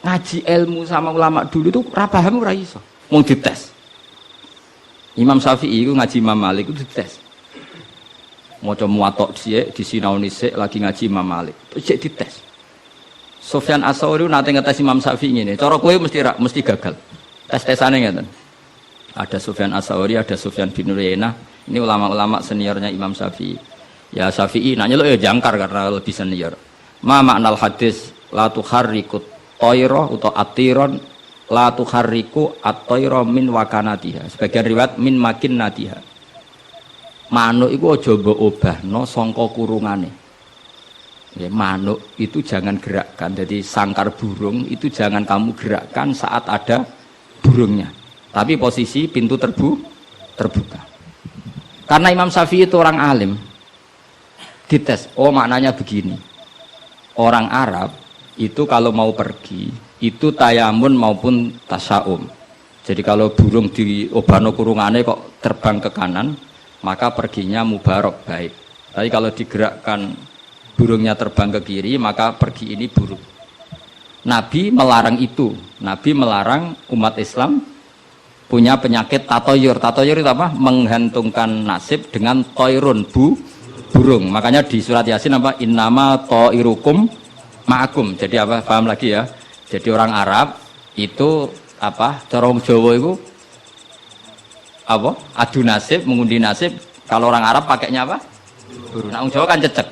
ngaji ilmu sama ulama dulu itu ora paham ora iso. Mau dites. Imam Syafi'i itu ngaji Imam Malik itu dites. Maca muwatta sik disinaoni sik lagi ngaji Imam Malik. Terus dites. Sufyan Ats-Tsauri nate ngetes Imam Syafi'i ngene. Cara kowe mesti gagal. Tes-tesane ngeten. Ada Sufyan Ats-Tsauri, ada Sufyan bin Uyainah. Ini ulama-ulama seniornya Imam Syafi'i. Ya Syafi'i nanya lo ya jangkar karena lebih senior. Ma maknal hadis la tuharrikut tayra utawa atiron la tuharriku at-tayra min wakanatiha. Sebagian riwayat min makin natiha. Manuk iku aja mbok obahno sangka kurungane. Ya, manuk itu jangan gerakkan. Jadi sangkar burung itu jangan kamu gerakkan saat ada burungnya. Tapi posisi pintu terbuka. Karena Imam Syafi'i itu orang alim. Dites, oh maknanya begini. Orang Arab itu kalau mau pergi itu tayamun maupun tasaum. Jadi kalau burung di obano kurungannya kok terbang ke kanan, maka perginya mubarok baik. Tapi kalau digerakkan burungnya terbang ke kiri, maka pergi ini buruk. Nabi melarang itu. Nabi melarang umat Islam punya penyakit tatoyur. Tatoyur itu apa? Menggantungkan nasib dengan toirun burung. Makanya di surat Yasin apa? Innama toirukum ma'akum. Jadi apa? Paham lagi ya? Jadi orang Arab itu apa? Corong Jawa itu apa? Adu nasib, mengundi nasib. Kalau orang Arab pakainya apa? Burung. Nah, orang Jawa kan cecek.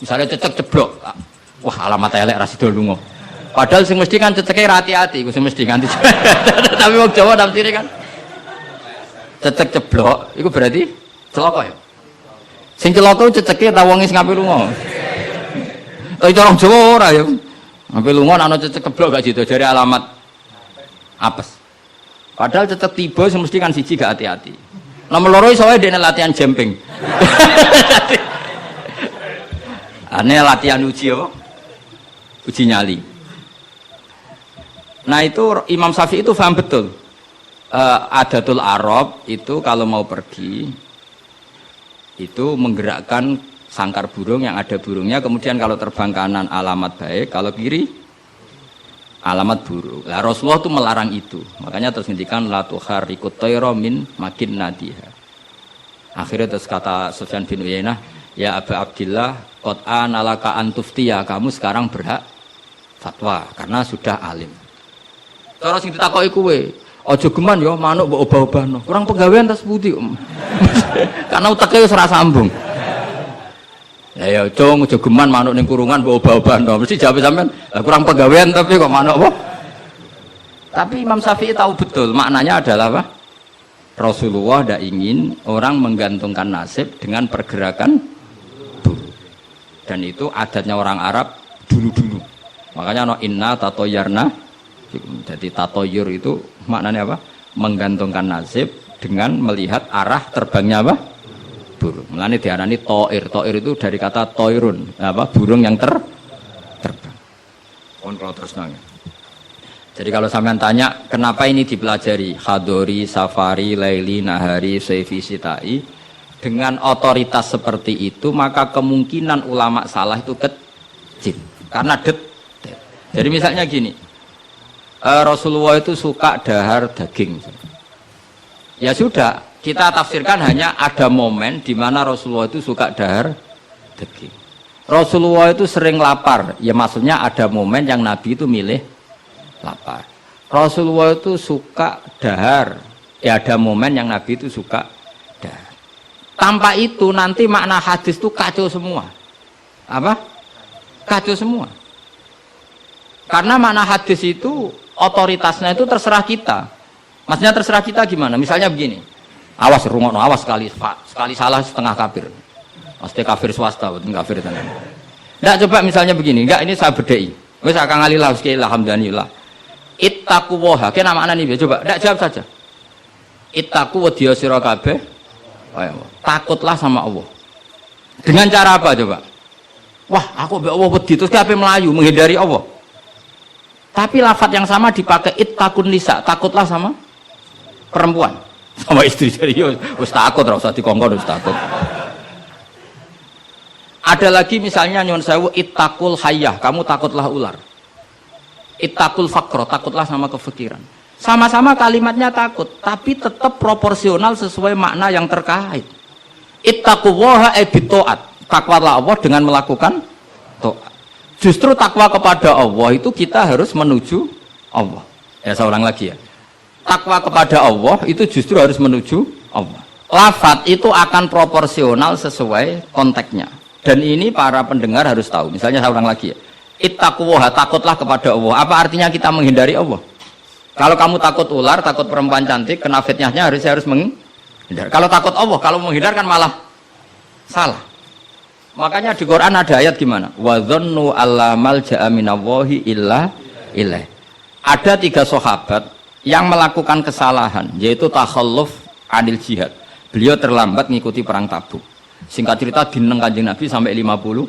Misalnya cecek jeblok. Wah, alamat elek ra sida lunga. Padahal sing mesti kan ceceke hati-hati, sing mesti ganti. Tapi wong Jawa nafsire kan cecek jeblok, itu berarti celaka ya. Sing celaka ceceke ta wong sing ngape lunga. Tapi cara Jawa ora ya. Ngape lunga ana cecek jeblok gak sido jare alamat apes. Padahal cecek tiba sing mesti kan siji gak hati-hati. Nomor loro iso wae dene latihan jumping. Ane latihan uji apa? Uji nyali. Nah itu Imam Syafi'i itu paham betul. Adatul Arab itu kalau mau pergi itu menggerakkan sangkar burung yang ada burungnya, kemudian kalau terbang kanan alamat baik, kalau kiri alamat buruk. Nah, Rasulullah itu melarang itu. Makanya terus ngendikan la tuharrikut tayra min makin nadiha. Akhirnya terus kata Sufyan bin Uyainah, ya Abu Abdillah qad analaka antuftiya, kamu sekarang berhak fatwa karena sudah alim. Cara sing ditakoki kowe, aja geman ya manuk mbok obah-obahno. Kurang pegawaian tas putih. Karena uteke wis ora sambung. Ya cung aja geman manuk ning kurungan mbok obah-obahno. Mesti jawab sampean, kurang pegawaian tapi kok manuk apa? Tapi Imam Syafi'i tahu betul maknanya adalah apa? Rasulullah tidak ingin orang menggantungkan nasib dengan pergerakan burung. Dan itu adatnya orang Arab dulu-dulu. Makanya no inna tatoyarna. Jadi tatoyur itu maknanya apa? Menggantungkan nasib dengan melihat arah terbangnya apa? Burung. Mulane diarani toir. Toir itu dari kata toirun, apa? Burung yang terbang. Kontrol terus nanya. Jadi kalau sampean tanya kenapa ini dipelajari Hadori, Safari, Laili, Nahari, Saifi, Sitai dengan otoritas seperti itu, maka kemungkinan ulama salah itu kecil karena detail. Jadi misalnya gini, Rasulullah itu suka dahar daging. Ya sudah, kita tafsirkan hanya ada momen di mana Rasulullah itu suka dahar daging. Rasulullah itu sering lapar, ya maksudnya ada momen yang Nabi itu milih lapar. Rasulullah itu suka dahar, ya ada momen yang Nabi itu suka dahar. Tanpa itu nanti makna hadis itu kacau semua. Apa? Kacau semua. Karena makna hadis itu otoritasnya itu terserah kita. Maksudnya terserah kita gimana? Misalnya begini, awas rungokno, awas sekali salah setengah kafir. Pasti kafir swasta, bukan kafir tenan. Nggak, coba misalnya begini, enggak ini saya bedai. Wis akang alillah sekali alhamdulillah. Ittaqu waha, kena makna nih, coba enggak jawab saja. Ittaqu wadiya sira kabeh. Takutlah sama Allah. Dengan cara apa coba? Wah, aku mbek Allah wedi terus kabeh melayu menghindari Allah. Tapi lafadz yang sama dipakai ittaqun nisa, takutlah sama perempuan, sama istri. Serius, wis takut ora usah dikongkon, wis takut. Ada lagi misalnya nyuwun sewu ittaqul hayyah, kamu takutlah ular. Ittaqul faqra, takutlah sama kefakiran. Sama-sama kalimatnya takut, tapi tetap proporsional sesuai makna yang terkait. Ittaqullaha bitaat, takwalah Allah dengan melakukan taat. Justru takwa kepada Allah itu kita harus menuju Allah. Ya saya ulang lagi ya. Takwa kepada Allah itu justru harus menuju Allah. Lafaz itu akan proporsional sesuai konteksnya. Dan ini para pendengar harus tahu. Misalnya saya ulang lagi ya. Ittaqullaha, takutlah kepada Allah. Apa artinya kita menghindari Allah? Kalau kamu takut ular, takut perempuan cantik, kena fitnahnya harus menghindar. Kalau takut Allah, kalau menghindar kan malah salah. Makanya di Quran ada ayat gimana? Wa dzannu alla malja'a minallahi illa ilaih. Ada 3 sahabat yang melakukan kesalahan, yaitu takhalluf anil jihad. Beliau terlambat mengikuti perang Tabuk. Singkat cerita dineng Kanjeng Nabi sampai 50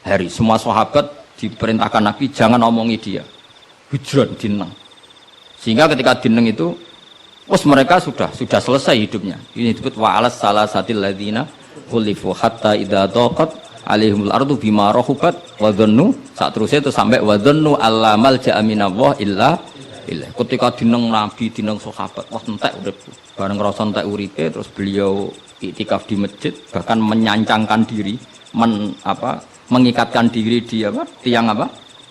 hari. Semua sahabat diperintahkan Nabi jangan omongi dia. Hujron dineng. Sehingga ketika dineng itu mereka sudah selesai hidupnya. Ini disebut wa alas salasatil ladzina khulifu hatta idza daqat alaihimul ardu bima rahubat wa dhannu, saat terusnya itu sampai wa dhannu alla malja'a minallah illa ilaihi. Ketika dineng Nabi, dineng sahabat, wah entek urip. Bareng ngrasa entek uripe terus beliau iktikaf di masjid, bahkan menyancangkan diri, mengikatkan diri di tiang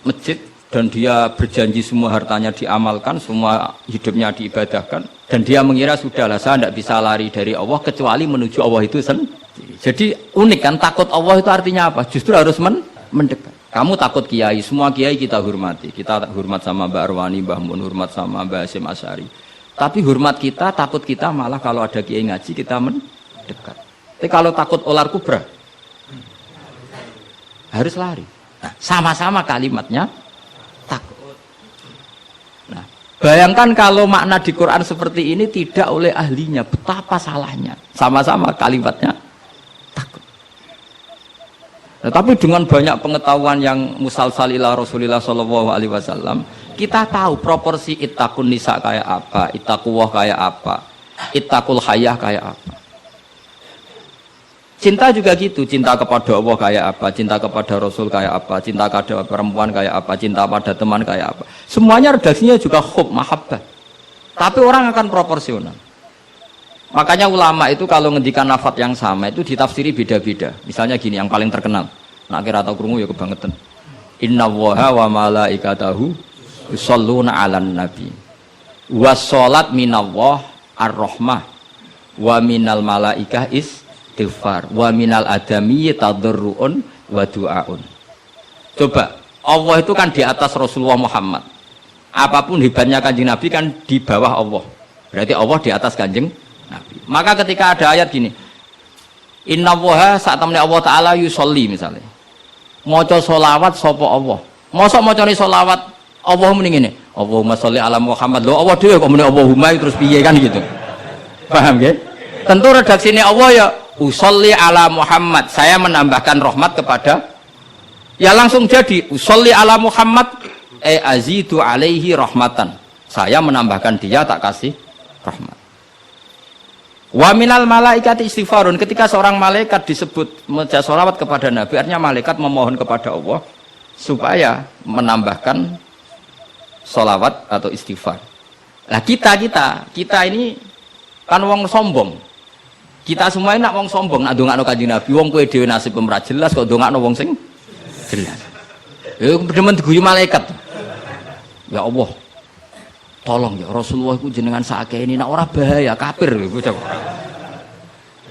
masjid. Dan dia berjanji semua hartanya diamalkan, semua hidupnya diibadahkan, dan dia mengira sudahlah saya tidak bisa lari dari Allah kecuali menuju Allah itu sendiri. Jadi unik kan, takut Allah itu artinya apa? Justru harus mendekat. Kamu takut kiai, semua kiai kita hormati, kita hormat sama Mbak Arwani, Mbah Mun, hormat sama Mbah Hasyim Asy'ari. Tapi hormat kita, takut kita malah kalau ada kiai ngaji kita mendekat. Tapi kalau takut ular kubra harus lari. Nah, sama-sama kalimatnya takut. Nah, bayangkan kalau makna di Quran seperti ini tidak oleh ahlinya, betapa salahnya. Sama-sama kalimatnya takut. Nah, tapi dengan banyak pengetahuan yang musalsal ila Rasulillah sallallahu alaihi wasallam, kita tahu proporsi ittaqun nisa kayak apa, ittaqullah kayak apa, ittaqul hayah kayak apa. Cinta juga gitu, cinta kepada Allah kayak apa, cinta kepada Rasul kayak apa, cinta kepada perempuan kayak apa, cinta pada teman kayak apa. Semuanya redaksinya juga hub, mahabbah. Tapi orang akan proporsional. Makanya ulama itu kalau ngendikan lafadz yang sama itu ditafsiri beda-beda. Misalnya gini, yang paling terkenal. Nak kira atau krungu ya kebangetan. Innallaha wa malaikatahu yusholluna 'alan nabi. Wassalat minallah ar-rahmah wa minal malaikah istighfar wa minal adami tadarruun wa du'aun. Coba, Allah itu kan di atas Rasulullah Muhammad. Apapun hebatnya Kanjeng Nabi kan di bawah Allah. Berarti Allah di atas Kanjeng Nabi. Maka ketika ada ayat gini, innallaha saat temennya Allah Ta'ala yusolli misalnya, maca sholawat sapa Allah. Mosok macane sholawat Allah muni ngene, Allahumma sholli ala Muhammad. Lho Allah dhewe kok muni Allahumma terus piye kan gitu. Paham nggih? Tentu redaksine Allah ya usolli ala Muhammad. Saya menambahkan rahmat kepada, ya langsung jadi usolli ala Muhammad azidu alaihi rahmatan. Saya menambahkan dia tak kasih rahmat. Wa minal malaikati istighfarun, ketika seorang malaikat disebut membaca sholawat kepada Nabi, artinya malaikat memohon kepada Allah supaya menambahkan sholawat atau istighfar. Nah kita ini kan wong sombong. Kita semua ini nak wong sombong, nak ndongakno Kanjeng Nabi, wong kowe dhewe nasib ora jelas kok ndongakno wong sing jelas. Ya demen diguyu malaikat. Ya Allah, tolong ya Rasulullah itu jenengan sakit ini nak ora bahaya kafir.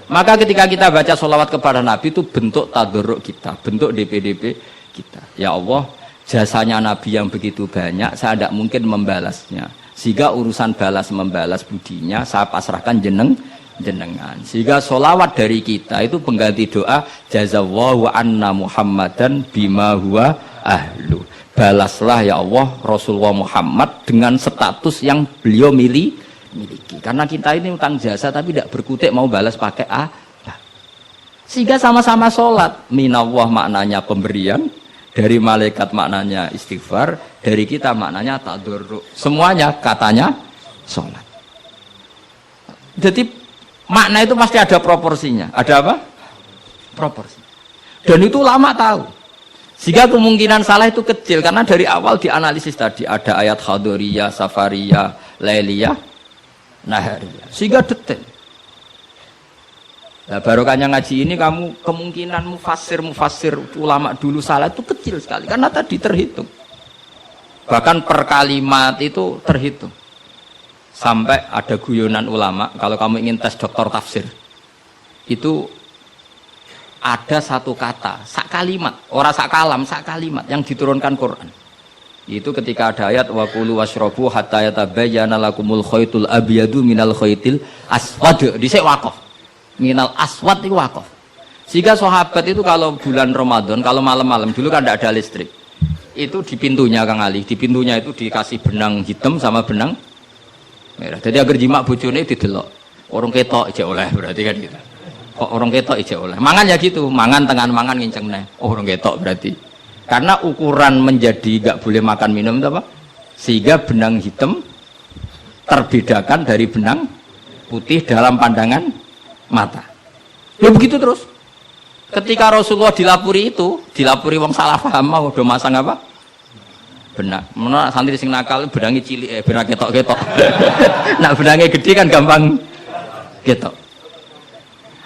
Maka ketika kita baca sholawat kepada Nabi itu bentuk tadarruk kita, bentuk DPDP kita. Ya Allah, jasanya Nabi yang begitu banyak, saya tidak mungkin membalasnya. Sehingga urusan balas membalas budinya saya pasrahkan jenengan. Sehingga sholawat dari kita itu pengganti doa jazallahu anna Muhammadan bima huwa ahlu. Balaslah ya Allah Rasulullah Muhammad dengan status yang beliau miliki. Karena kita ini utang jasa tapi tidak berkutik mau balas pakai apa. Sehingga sama-sama sholat. Minallah maknanya pemberian, dari malaikat maknanya istighfar, dari kita maknanya tadarruk. Semuanya katanya sholat. Jadi makna itu pasti ada proporsinya. Ada apa? Proporsi. Dan itu ulama tahu. Sehingga kemungkinan salah itu kecil karena dari awal dianalisis tadi ada ayat hadoriyah, safariyah, lailiyah, nahariyah. Sehingga detail. Nah, barokahnya ngaji ini kamu kemungkinan mufassir ulama dulu salah itu kecil sekali karena tadi terhitung. Bahkan per kalimat itu terhitung. Sampai ada guyonan ulama, kalau kamu ingin tes doktor tafsir, itu ada satu kata, sak kalimat, ora sak kalam, sak kalimat yang diturunkan Quran. Itu ketika ada ayat wa qulu washrabu hatta yatabayyana lakumul khaytul abyadu minal khaytil aswad. Dhisik waqaf. Minal aswad itu waqaf. Sehingga sahabat itu kalau bulan Ramadan, kalau malam-malam dulu kan tidak ada listrik. Itu di pintunya Kang Ali, di pintunya itu dikasih benang hitam sama benang merah. Jadi agar jimak bojone didelok. Orang ketok ijek oleh berarti kan gitu. Kok orang ketok ijek oleh. Mangan ya gitu, mangan tengan mangan nginceng neh. Oh, orang ketok berarti. Karena ukuran menjadi enggak boleh makan minum itu apa? Sehingga benang hitam terbedakan dari benang putih dalam pandangan mata. Ya begitu terus. Ketika Rasulullah dilapuri itu, dilapuri wong salah paham mau udah masang apa? Benang. Menurut santri sing nakal benangnya cilik, benang ketok-ketok. Nah benangnya gede kan gampang ketok.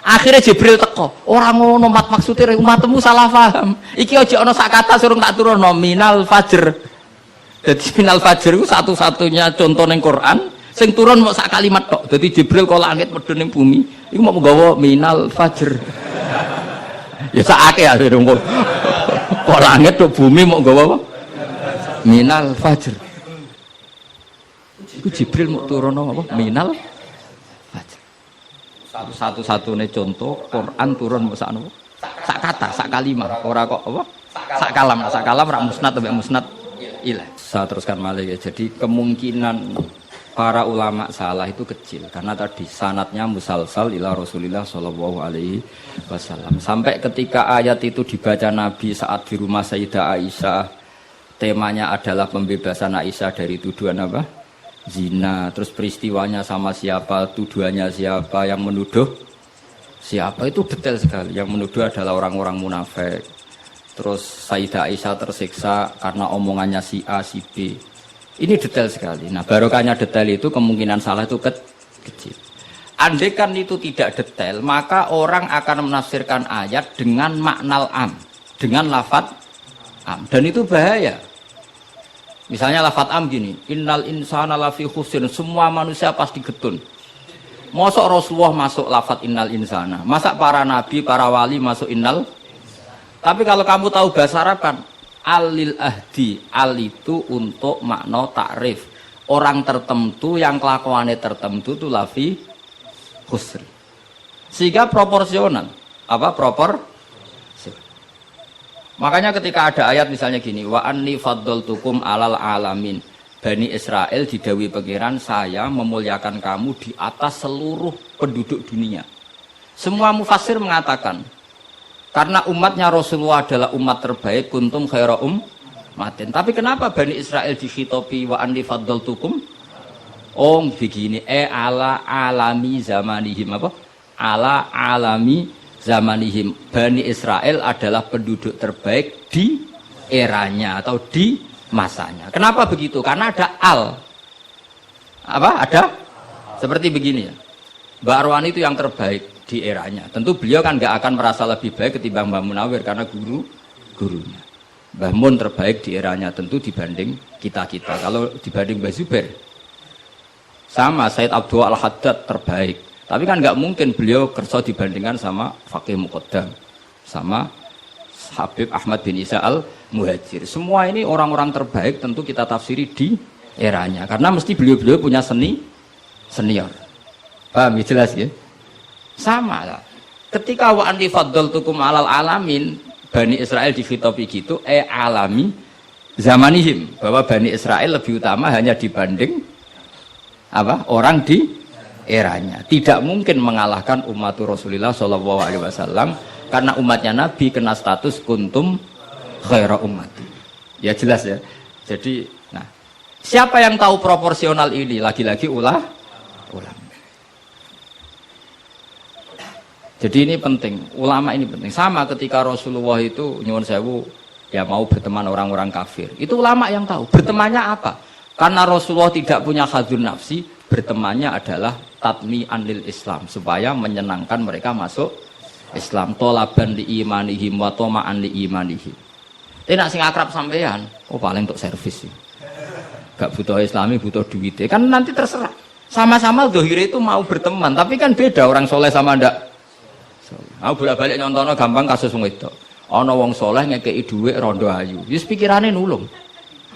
Akhirnya Jibril teko, orang ngono maksudnya umatmu salah paham. Iki aja ana sak kata suruh tak turun nominal fajr. Jadi minal fajr itu satu-satunya contoh ning Quran sing turun mau sak kalimat tok. Jadi Jibril kok langit medun ning bumi, iku mau nggawa minal fajr. Ya sakake ya kok langit tok bumi mau nggawa apa? Minal fajr. Iku Jibril mau turun apa? Minal fajr. Satu-satunya contoh Quran turun mau sak kata, sak kalimat. Ora kok apa? Sak kalam rak musnad sampai musnad ilah. Saya teruskan malih ya. Jadi kemungkinan para ulama salah itu kecil karena tadi sanadnya musalsal ila Rasulillah Shallallahu Alaihi Wasallam. Sampai ketika ayat itu dibaca Nabi saat di rumah Sayyidah Aisyah, temanya adalah pembebasan Aisyah dari tuduhan apa? Zina. Terus peristiwanya sama siapa, tuduhannya siapa, yang menuduh siapa, itu detail sekali. Yang menuduh adalah orang-orang munafik. Terus Sayyidah Aisyah tersiksa karena omongannya si A, si B. Ini detail sekali. Nah, barokahnya detail itu kemungkinan salah itu kecil. Andai kan itu tidak detail, maka orang akan menafsirkan ayat dengan maknal am, dengan lafadz am. Dan itu bahaya. Misalnya lafadz am gini, innal insana lafi khusrin, semua manusia pasti getun. Mosok Rasulullah masuk lafadz innal insana, masa para nabi, para wali masuk innal. Tapi kalau kamu tahu bahasa Arab kan, alil ahdi, al itu untuk makna takrif. Orang tertentu yang kelakuannya tertentu itu lafi khusri. Sehingga proporsional. Apa proporsional? Makanya ketika ada ayat misalnya gini, wa anni faddaltukum alal alamin. Bani Israel didawi pangeran, saya memuliakan kamu di atas seluruh penduduk dunia. Semua mufassir mengatakan, karena umatnya Rasulullah adalah umat terbaik, kuntum khaira ummatin. Tapi kenapa Bani Israel dikhitopi wa anni faddaltukum? Oh begini, ala alami zamanihim apa? Ala alami zamanihim. Bani Israel adalah penduduk terbaik di eranya atau di masanya. Kenapa begitu? Karena ada al. Apa? Ada? Seperti begini ya. Mbak Arwani itu yang terbaik di eranya. Tentu beliau kan nggak akan merasa lebih baik ketimbang Mbah Munawir karena gurunya. Mbah Mun terbaik di eranya tentu dibanding kita-kita. Kalau dibanding Mbah Zubair sama Said Abdul Al-Haddad terbaik. Tapi kan nggak mungkin beliau kerso dibandingkan sama Faqih Muqaddam, sama Habib Ahmad bin Isa Al-Muhajir. Semua ini orang-orang terbaik tentu kita tafsiri di eranya. Karena mesti beliau-beliau punya senior. Paham? Jelas ya? Sama lah. Ketika wa anni faddaltukum alal alamin, Bani Israel dikhitopi gitu, alami zamanihim, bahwa Bani Israel lebih utama hanya dibanding apa? Orang di eranya. Tidak mungkin mengalahkan umat Rasulullah Shallallahu Alaihi Wasallam karena umatnya Nabi kena status kuntum khaira ummati. Ya jelas ya. Jadi, nah, siapa yang tahu proporsional ini? Lagi-lagi ulama. Jadi ini penting, ulama ini penting. Sama ketika Rasulullah itu nyuwun sewu Ya mau berteman orang-orang kafir. Itu ulama yang tahu. Bertemannya apa? Karena Rasulullah tidak punya hadzun nafsi, bertemannya adalah tatmi'an lil Islam, supaya menyenangkan mereka masuk Islam. Tolaban li imanihim wa toma'an li imanihim. Nak sing akrab sampean, paling untuk servis sih. Gak butuh Islami, butuh duit. Kan nanti terserah. Sama-sama dohire itu mau berteman, tapi kan beda orang soleh sama ndak. Aku bolak-balik nyontono gampang kasus wong itu. Ana wong soleh ngekeki dhuwit rondo ayu. Wis pikirane nulung.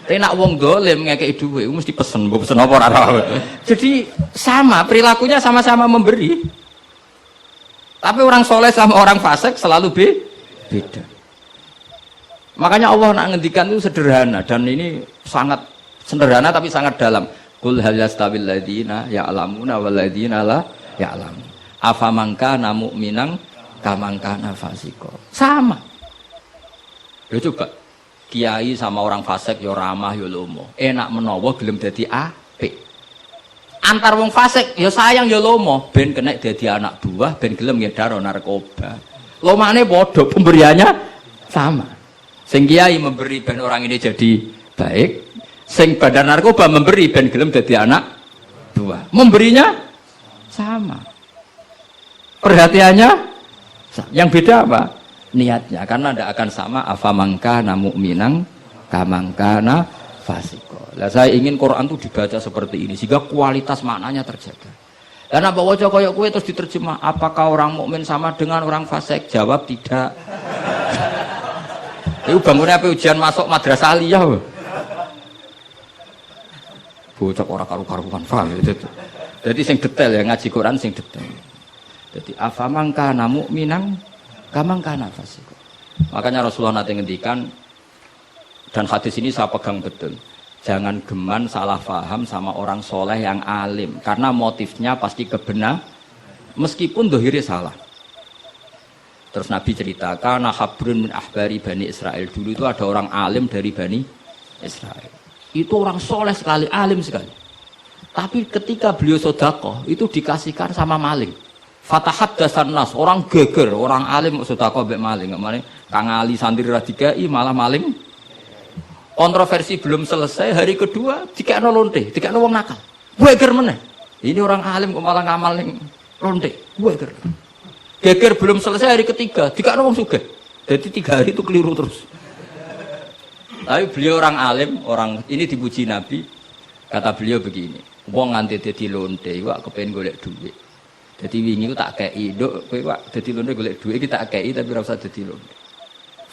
Tapi nak wong dolim ngekeki dhuwit mesti pesen, mbok pesen apa ora tahu. Jadi sama, perilakunya sama-sama memberi. Tapi orang soleh sama orang fasik selalu beda. Makanya Allah nak ngendikan itu sederhana dan ini sangat sederhana tapi sangat dalam. Qul hal yastawil ladzina ya'lamuna wal ladzina la ya'lamun. Afaman kana mu'minan kaman kana fasiqo. Sama. Ya coba kiai sama orang fasik ya ramah ya lomo. Enak menawa gelem dadi apik. Antar wong fasik ya sayang ya lomo ben kena dadi anak buah ben gelem ngedaro narkoba. Lomane padha pemberiannya sama. Sing kiai memberi ben orang ini jadi baik, sing bandar narkoba memberi ben gelem dadi anak buah. Memberinya sama. Perhatiannya yang beda apa? Niatnya, karena tidak akan sama. Afamangka mu'minang kamangkana fasiko. Lah saya ingin Quran itu dibaca seperti ini sehingga kualitas maknanya terjaga. Karena bawa koyok kue terus diterjemah, apakah orang mukmin sama dengan orang fasik? Jawab tidak. Itu bangunnya apa ujian masuk madrasah aliyah. Bocah orang karu-karuan paham itu. Jadi sing detail ya ngaji Quran sing detail. Jadi afamangka mu'minang kamangkana fasiko. Makanya Rasulullah nanti ngendikan dan hadis ini saya pegang betul. Jangan geman salah faham sama orang soleh yang alim karena motifnya pasti kebenar meskipun dohirnya salah. Terus Nabi ceritakan habrun min ahbari Bani Israel, dulu itu ada orang alim dari Bani Israel. Itu orang soleh sekali, alim sekali. Tapi ketika beliau sedekah itu dikasihkan sama maling. Fatahat dasar nas, orang geger, orang alim sedekah mbek maling. Kemarin Kang Ali santri radikai malah maling. Kontroversi belum selesai, hari kedua dikekno lonte, dikekno wong nakal. Geger meneh. Ini orang alim kok malah ngamal ning lonte. Geger. Geger belum selesai hari ketiga, dikekno wong sugih. Jadi 3 hari itu keliru terus. Tapi beliau orang alim, orang ini dipuji Nabi. Kata beliau begini, wong nganti dadi lonte, wak kepen golek duit. Jadi wingi ku tak kei, nduk kowe wak dadi lonte golek duit iki tak kei tapi ora usah dadi lonte.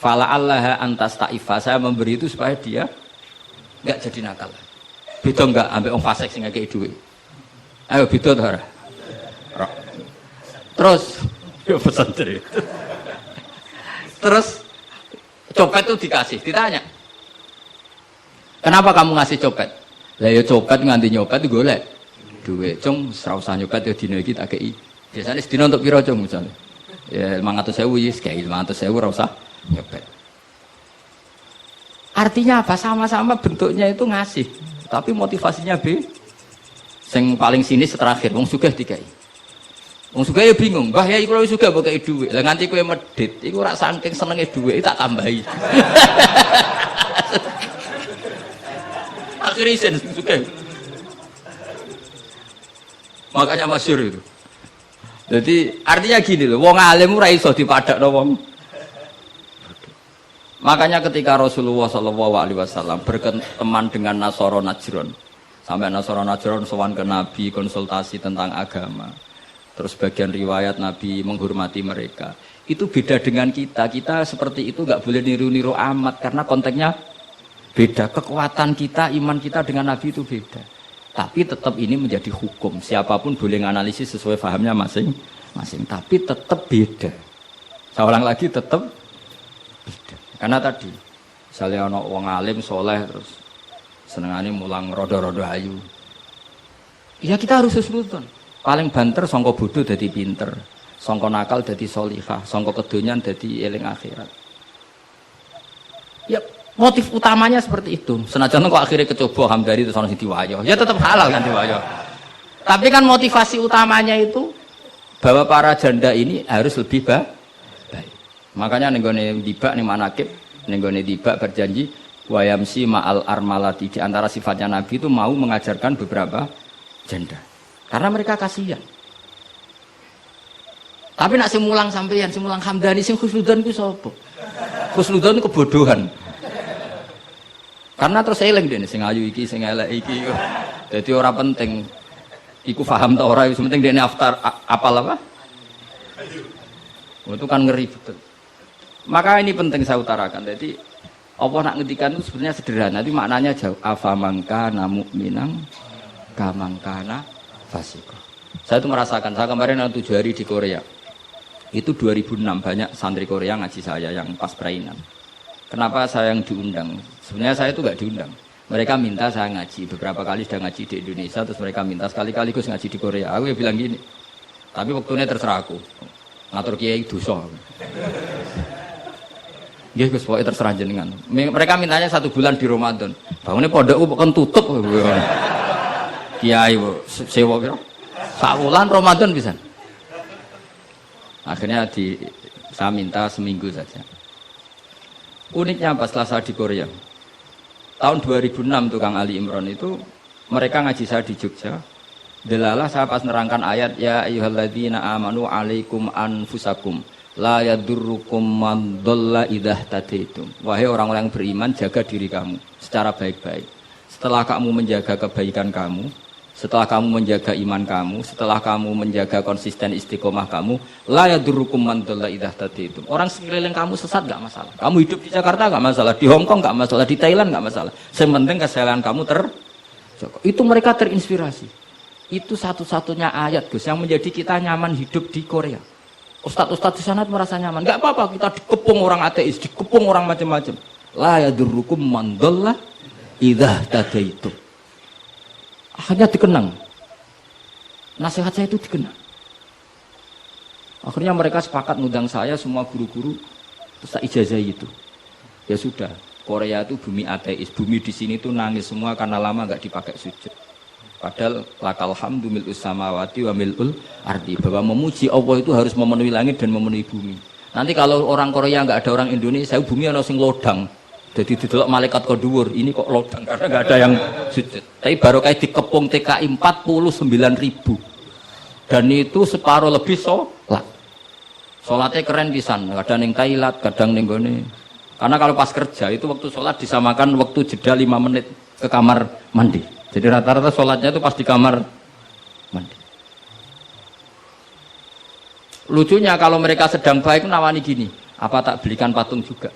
Fala Allah antas ta'ifa, saya memberi itu supaya dia enggak jadi nakal. Beda enggak ambek wong fasik sing ngekei duit. Ayo beda to ora? Terus yo pesantren. Terus copet itu dikasih, ditanya. Kenapa kamu ngasih copet? Lah ya copet nganti nyopet golek duit. Cung ora usah nyopet ya dina iki tak kei. Biasane sedina untuk piro cung misale? Ya 500.000 wis kei 500.000 ora usah nyopet. Artinya apa? Sama-sama bentuknya itu ngasih, tapi motivasinya B. Sing paling sinis terakhir, wong sugih dikai. Wong sugih ya bingung, "Mbah ya iku lho sugih mbok kei dhuwit." Lah nganti kowe medhit, iku ora saking senenge dhuwit tak tambahi. Akhirnya isen sugih. Makanya masyhur itu. Jadi artinya gini loh, wong alim ora iso dipadakno wong. Makanya ketika Rasulullah SAW berteman dengan Nasara Najron, sampai Nasara Najron sowan ke Nabi konsultasi tentang agama. Terus bagian riwayat Nabi menghormati mereka. Itu beda dengan kita. Kita seperti itu nggak boleh niru-niru amat karena konteksnya beda. Kekuatan kita, iman kita dengan Nabi itu beda. Tapi tetap ini menjadi hukum. Siapapun boleh menganalisis sesuai fahamnya masing-masing. Tapi tetap beda. Saya ulang lagi tetap beda. Karena tadi, misalnya ada orang alim, soleh, terus senengannya mulang rodo-rodo ayu. Ya kita harus sesuatu. Paling banter, songko bodoh jadi pinter. Songko nakal jadi solihah. Songko kedonyan jadi eling akhirat. Ya motif utamanya seperti itu. Senajan kok akhirnya kecoba hamdari itu sono sing diwayo. Ya tetap halal kan diwayo. Tapi kan motivasi utamanya itu bahwa para janda ini harus lebih baik. Makanya nih gue dibak nih manakib Nenggone tiba berjanji wayamsi ma'al armalati, di antara sifatnya Nabi itu mau mengajarkan beberapa janda. Karena mereka kasihan. Tapi nak simulang sampeyan, simulang Hamdani sing khusnudzon ku sapa? Khusnudzon kebodohan. Karena terus eling dene sing ayu iki, sing elek iki. Dadi ora penting iku paham ta ora, sing penting dene apal apa? Itu kan ngeri betul. Maka ini penting saya utarakan. Jadi Allah nak ngendikan itu sebenarnya sederhana, tapi maknanya jauh. Afamangkana mu'minang kamangkana fasika. Saya itu merasakan, saya kemarin 7 hari di Korea. Itu 2006 banyak santri Korea ngaji saya yang pas perainan. Kenapa saya yang diundang? Sebenarnya saya itu nggak diundang. Mereka minta saya ngaji. Beberapa kali sudah ngaji di Indonesia, terus mereka minta sekali-kali Gus ngaji di Korea. Aku ya bilang gini. Tapi waktunya terserah aku. Ngatur kiai dosa. Nggih Gus, pokoke terserah jenengan. Mereka mintanya 1 bulan di Ramadan. Bangunnya pondokku kan tutup. Kiai sewa kira. 1 bulan Ramadan bisa. Akhirnya saya minta seminggu saja. Uniknya pas setelah saya di Korea. Tahun 2006 tukang Ali Imran itu mereka ngaji saya di Jogja. Delalah saya pas nerangkan ayat ya ayyuhalladzina amanu alaikum anfusakum la yadurrukum man dhalla idza tadaitum. Wahai orang-orang yang beriman, jaga diri kamu secara baik-baik. Setelah kamu menjaga kebaikan kamu, setelah kamu menjaga iman kamu, setelah kamu menjaga konsisten istiqomah kamu, la yadurrukum man dhalla idza tadaitum. Orang sekeliling kamu sesat enggak masalah. Kamu hidup di Jakarta enggak masalah, di Hong Kong enggak masalah, di Thailand enggak masalah. Yang penting kesalahan kamu terjaga. Itu mereka terinspirasi. Itu satu-satunya ayat Gus yang menjadi kita nyaman hidup di Korea. Ustadz-ustadz di sana merasa nyaman. Enggak apa-apa kita dikepung orang ateis, dikepung orang macam-macam. La yadurrukum man dhalla idza tadaitum. Akhirnya dikenang. Nasihat saya itu dikenang. Akhirnya mereka sepakat ngundang saya semua guru-guru terus saya ijazahi itu. Ya sudah, Korea itu bumi ateis. Bumi di sini tuh nangis semua karena lama enggak dipakai sujud. Padahal lakal hamdu mil'us samawati wa mil'ul ardi, bahwa memuji Allah itu harus memenuhi langit dan memenuhi bumi. Nanti kalau orang Korea enggak ada orang Indonesia, bumi ana sing lodang. Jadi didelok malaikat kok dhuwur, ini kok lodang karena enggak ada yang sujud. Tapi baru kayak dikepung TKI 49.000. Dan itu separuh lebih sholat. Sholatnya keren pisan, kadang ning Thailand, kadang ning gone. Karena kalau pas kerja itu waktu sholat disamakan waktu jeda 5 menit ke kamar mandi. Jadi rata-rata sholatnya itu pas di kamar mandi. Lucunya kalau mereka sedang baik nawani gini, apa tak belikan patung juga?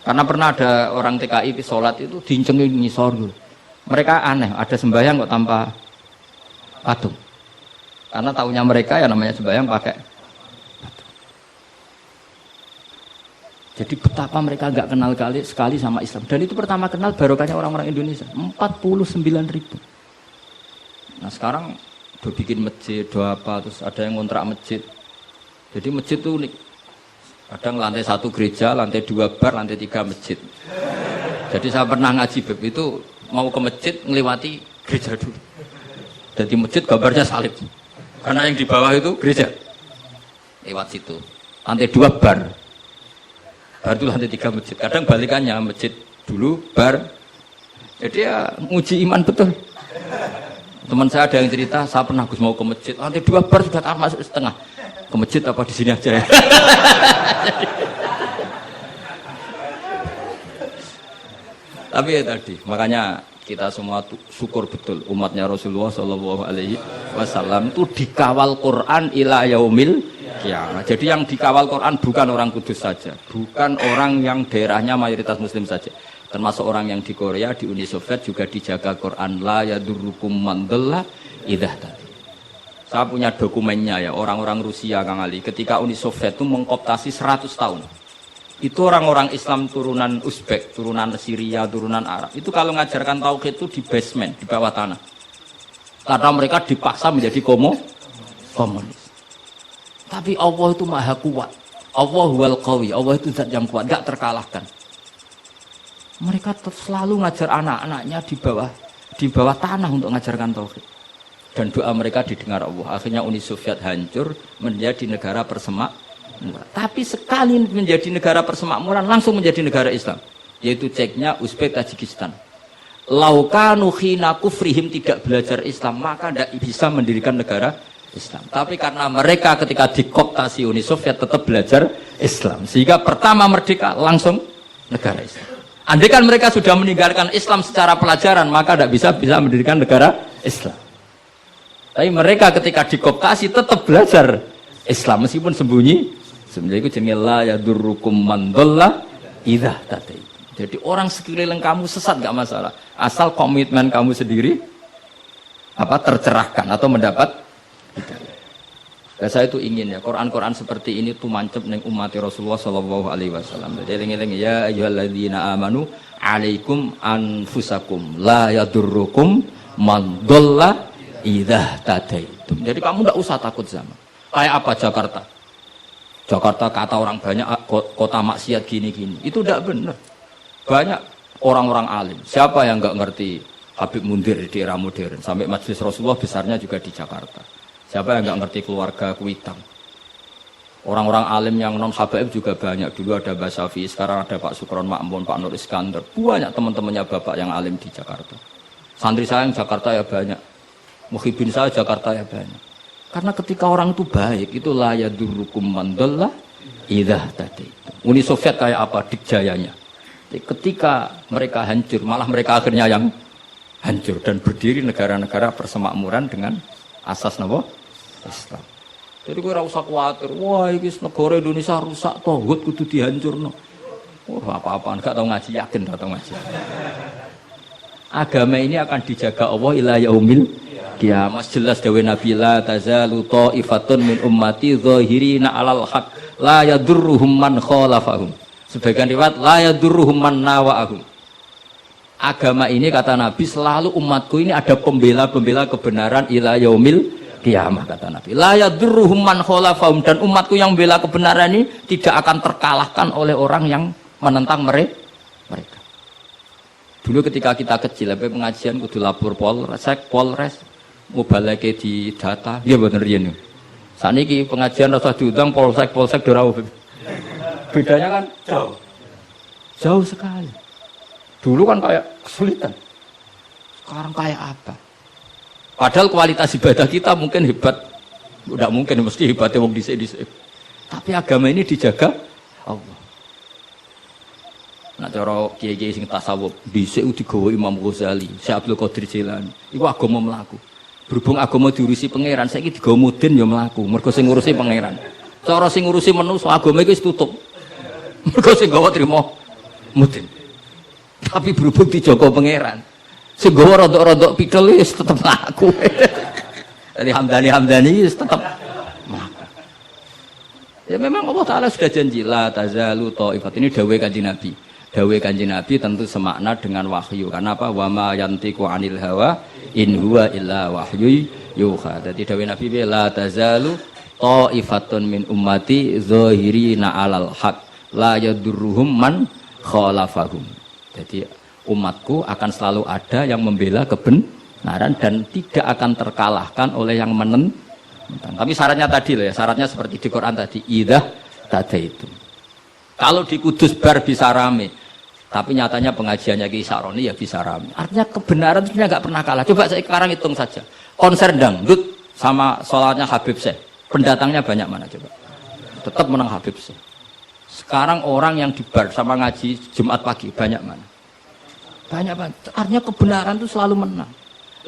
Karena pernah ada orang TKI sholat itu dincengin ngisor gitu. Mereka aneh, ada sembahyang kok tanpa patung. Karena tahunya mereka ya namanya sembahyang pakai patung. Jadi betapa mereka nggak kenal sekali sama Islam. Dan itu pertama kenal barokahnya orang-orang Indonesia. 49.000. Nah sekarang udah bikin masjid, udah apa, terus ada yang ngontrak masjid. Jadi masjid itu unik. Kadang lantai 1 gereja, lantai 2 bar, lantai 3 masjid. Jadi saya pernah ngaji beb itu mau ke masjid ngelewati gereja dulu. Jadi masjid gambarnya salib. Karena yang di bawah itu gereja. Lewat situ. Lantai 2 bar. Bar itu lantai 3 masjid. Kadang balikannya masjid dulu, bar. Jadi ya nguji iman betul. Teman saya ada yang cerita, saya pernah Gus mau ke masjid, lantai 2 bar sudah masuk setengah. Ke masjid apa di sini aja ya? Tapi ya tadi, makanya kita semua syukur betul umatnya Rasulullah Shallallahu Alaihi Wasallam itu dikawal Quran ila yaumil kiamat. Jadi yang dikawal Quran bukan orang Kudus saja, bukan orang yang daerahnya mayoritas Muslim saja, termasuk orang yang di Korea, di Uni Soviet juga dijaga Quran. La yadurrukum man dhalla idza tadaitum. Saya punya dokumennya ya, orang-orang Rusia Kang Ali ketika Uni Soviet itu mengkooptasi 100 tahun. Itu orang-orang Islam turunan Uzbek, turunan Syria, turunan Arab. Itu kalau ngajarkan tauhid itu di basement, di bawah tanah. Karena mereka dipaksa menjadi komunis. Tapi Allah itu maha kuat. Allah huwal qawi, Allah itu zat yang kuat, gak terkalahkan. Mereka selalu ngajar anak-anaknya di bawah tanah untuk ngajarkan tauhid. Dan doa mereka didengar Allah. Akhirnya Uni Soviet hancur menjadi negara persemakmuran. Tapi sekali menjadi negara persemakmuran langsung menjadi negara Islam. Yaitu ceknya Uzbek Tajikistan. Laukanu khina kufrihim tidak belajar Islam maka tidak bisa mendirikan negara Islam. Tapi karena mereka ketika dikooptasi Uni Soviet tetap belajar Islam. Sehingga pertama merdeka langsung negara Islam. Andai kan mereka sudah meninggalkan Islam secara pelajaran maka tidak bisa mendirikan negara Islam. Tapi mereka ketika dikooptasi tetap belajar Islam meskipun sembunyi. Sebenarnya itu jenenge la yadurrukum man dhalla idza tadaitum. Jadi orang sekeliling kamu sesat gak masalah, asal komitmen kamu sendiri tercerahkan atau mendapat hidayah. Dan saya itu ingin ya Quran seperti ini tuh mancep neng umat Rasulullah Shallallahu Alaihi Wasallam. Jadi eling-eling ya ayyuhalladzina amanu alaikum anfusakum la yadurrukum man dhalla idza tadaitum. Jadi kamu tidak usah takut sama. Kayak apa Jakarta? Jakarta kata orang banyak kota maksiat gini-gini. Itu tidak benar. Banyak orang-orang alim. Siapa yang nggak ngerti Habib Mundir di era modern? Sampai Majelis Rasulullah besarnya juga di Jakarta. Siapa yang nggak ngerti keluarga Kuitang? Orang-orang alim yang non Habaib juga banyak. Dulu ada Mbak Syafi'i, sekarang ada Pak Sukron Makmun, Pak Nur Iskandar. Banyak teman-temannya bapak yang alim di Jakarta. Santri saya yang Jakarta ya banyak. Muhibin saya Jakarta ya banyak. Karena ketika orang itu baik, itu la yadurrukum man dhalla idza tadaitum. Uni Soviet kayak apa dikjayanya? Ketika mereka hancur, malah mereka akhirnya yang hancur dan berdiri negara-negara persemakmuran dengan asas napa? Islam. Jadi gue ora usah khawatir, wah ini negara Indonesia rusak, tauhid kudu dihancurno. Wah apa-apaan gak tau ngaji, yakin gak tau ngaji. Agama ini akan dijaga Allah ila yaumil qiyamah. Jelas dawuh Nabi la tazalu ta'ifatun min ummati zahirina 'alal haq la yadurruhum man khalafahum. Sebagian riwayat la yadurruhum man nawa'ahum. Agama ini kata Nabi selalu umatku ini ada pembela-pembela kebenaran ila yaumil qiyamah kata Nabi. La yadurruhum man khalafahum, dan umatku yang membela kebenaran ini tidak akan terkalahkan oleh orang yang menentang mereka. Dulu ketika kita kecil, pengajian kudu lapor Polres, mubalake di data, iya bener ya. Saniki pengajian rasa diundang polsek dorau. Bedanya kan jauh sekali. Dulu kan kayak kesulitan, sekarang kayak apa? Padahal kualitas ibadah kita mungkin hebat, tidak mungkin mesti hebatnya wong dhisik-dhisik. Tapi agama ini dijaga Allah. Nah cara kiai-kiai sing tasawuf dhisik digawa Imam Ghazali, Syekh Abdul Qadir Jilani. Iku agama mlaku. Berhubung agama diurusi pangeran, saiki digawa mudin ya mlaku. Mergo sing ngurusi pangeran. Cara sing ngurusi manusa agama iki wis tutup. Mergo sing gawa trimo mudin. Tapi berhubung dijaga pangeran, sing gawa rodok-rodok pidol wis tetep mlaku. Jadi Hamdani wis tetep mlaku. Ya memang Allah Ta'ala sudah janji la tazalu ta'ifat. Ini dawuh Kanjeng Nabi. Dawuh Kanjeng Nabi tentu semakna dengan wahyu. Karena apa? Wa ma yantiqu 'anil hawa in huwa illa wahyu yuha. Jadi dawuh Nabi la tazalu ta'ifatun min ummati zahirina 'alal haq la yadurruhum man khalafahum. Jadi umatku akan selalu ada yang membela kebenaran dan tidak akan terkalahkan oleh yang menentang. Tapi syaratnya tadi loh ya, syaratnya seperti di Quran tadi, idza tadaitum. Kalau di Kudus bar bisa rame, tapi nyatanya pengajiannya Ki Saroni ya bisa rame. Artinya kebenaran itu nggak pernah kalah. Coba saya sekarang hitung saja. Konser dangdut sama sholatnya Habib Syekh, pendatangnya banyak mana coba? Tetap menang Habib Syekh. Sekarang orang yang di bar sama ngaji Jumat pagi banyak mana? Banyak banget. Artinya kebenaran itu selalu menang.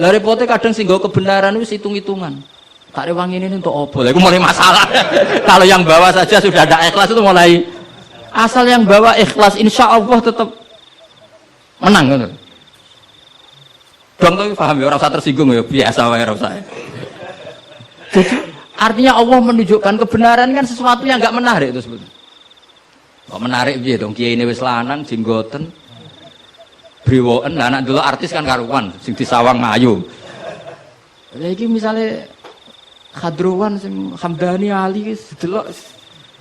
Lah repotnya kadang sih kebenaran itu hitung-hitungan. Tak rewangi ini untuk opo, itu mulai masalah. Kalau yang bawa saja sudah ada ikhlas itu mulai. Asal yang bawa ikhlas, insya Allah tetap menang. Gitu. Dong tuh paham ya, orang usah tersinggung ya, biasa wae ora usah. Jadi artinya Allah menunjukkan kebenaran kan sesuatu yang nggak menarik itu sebetulnya. Kok menarik piye dong, kiai ini wis lanang, jenggoten, briwoken, lah anak dulu artis kan karuan, sing disawang ngayu. Lagi misalnya Khadruwan sing Hamdani Ali delok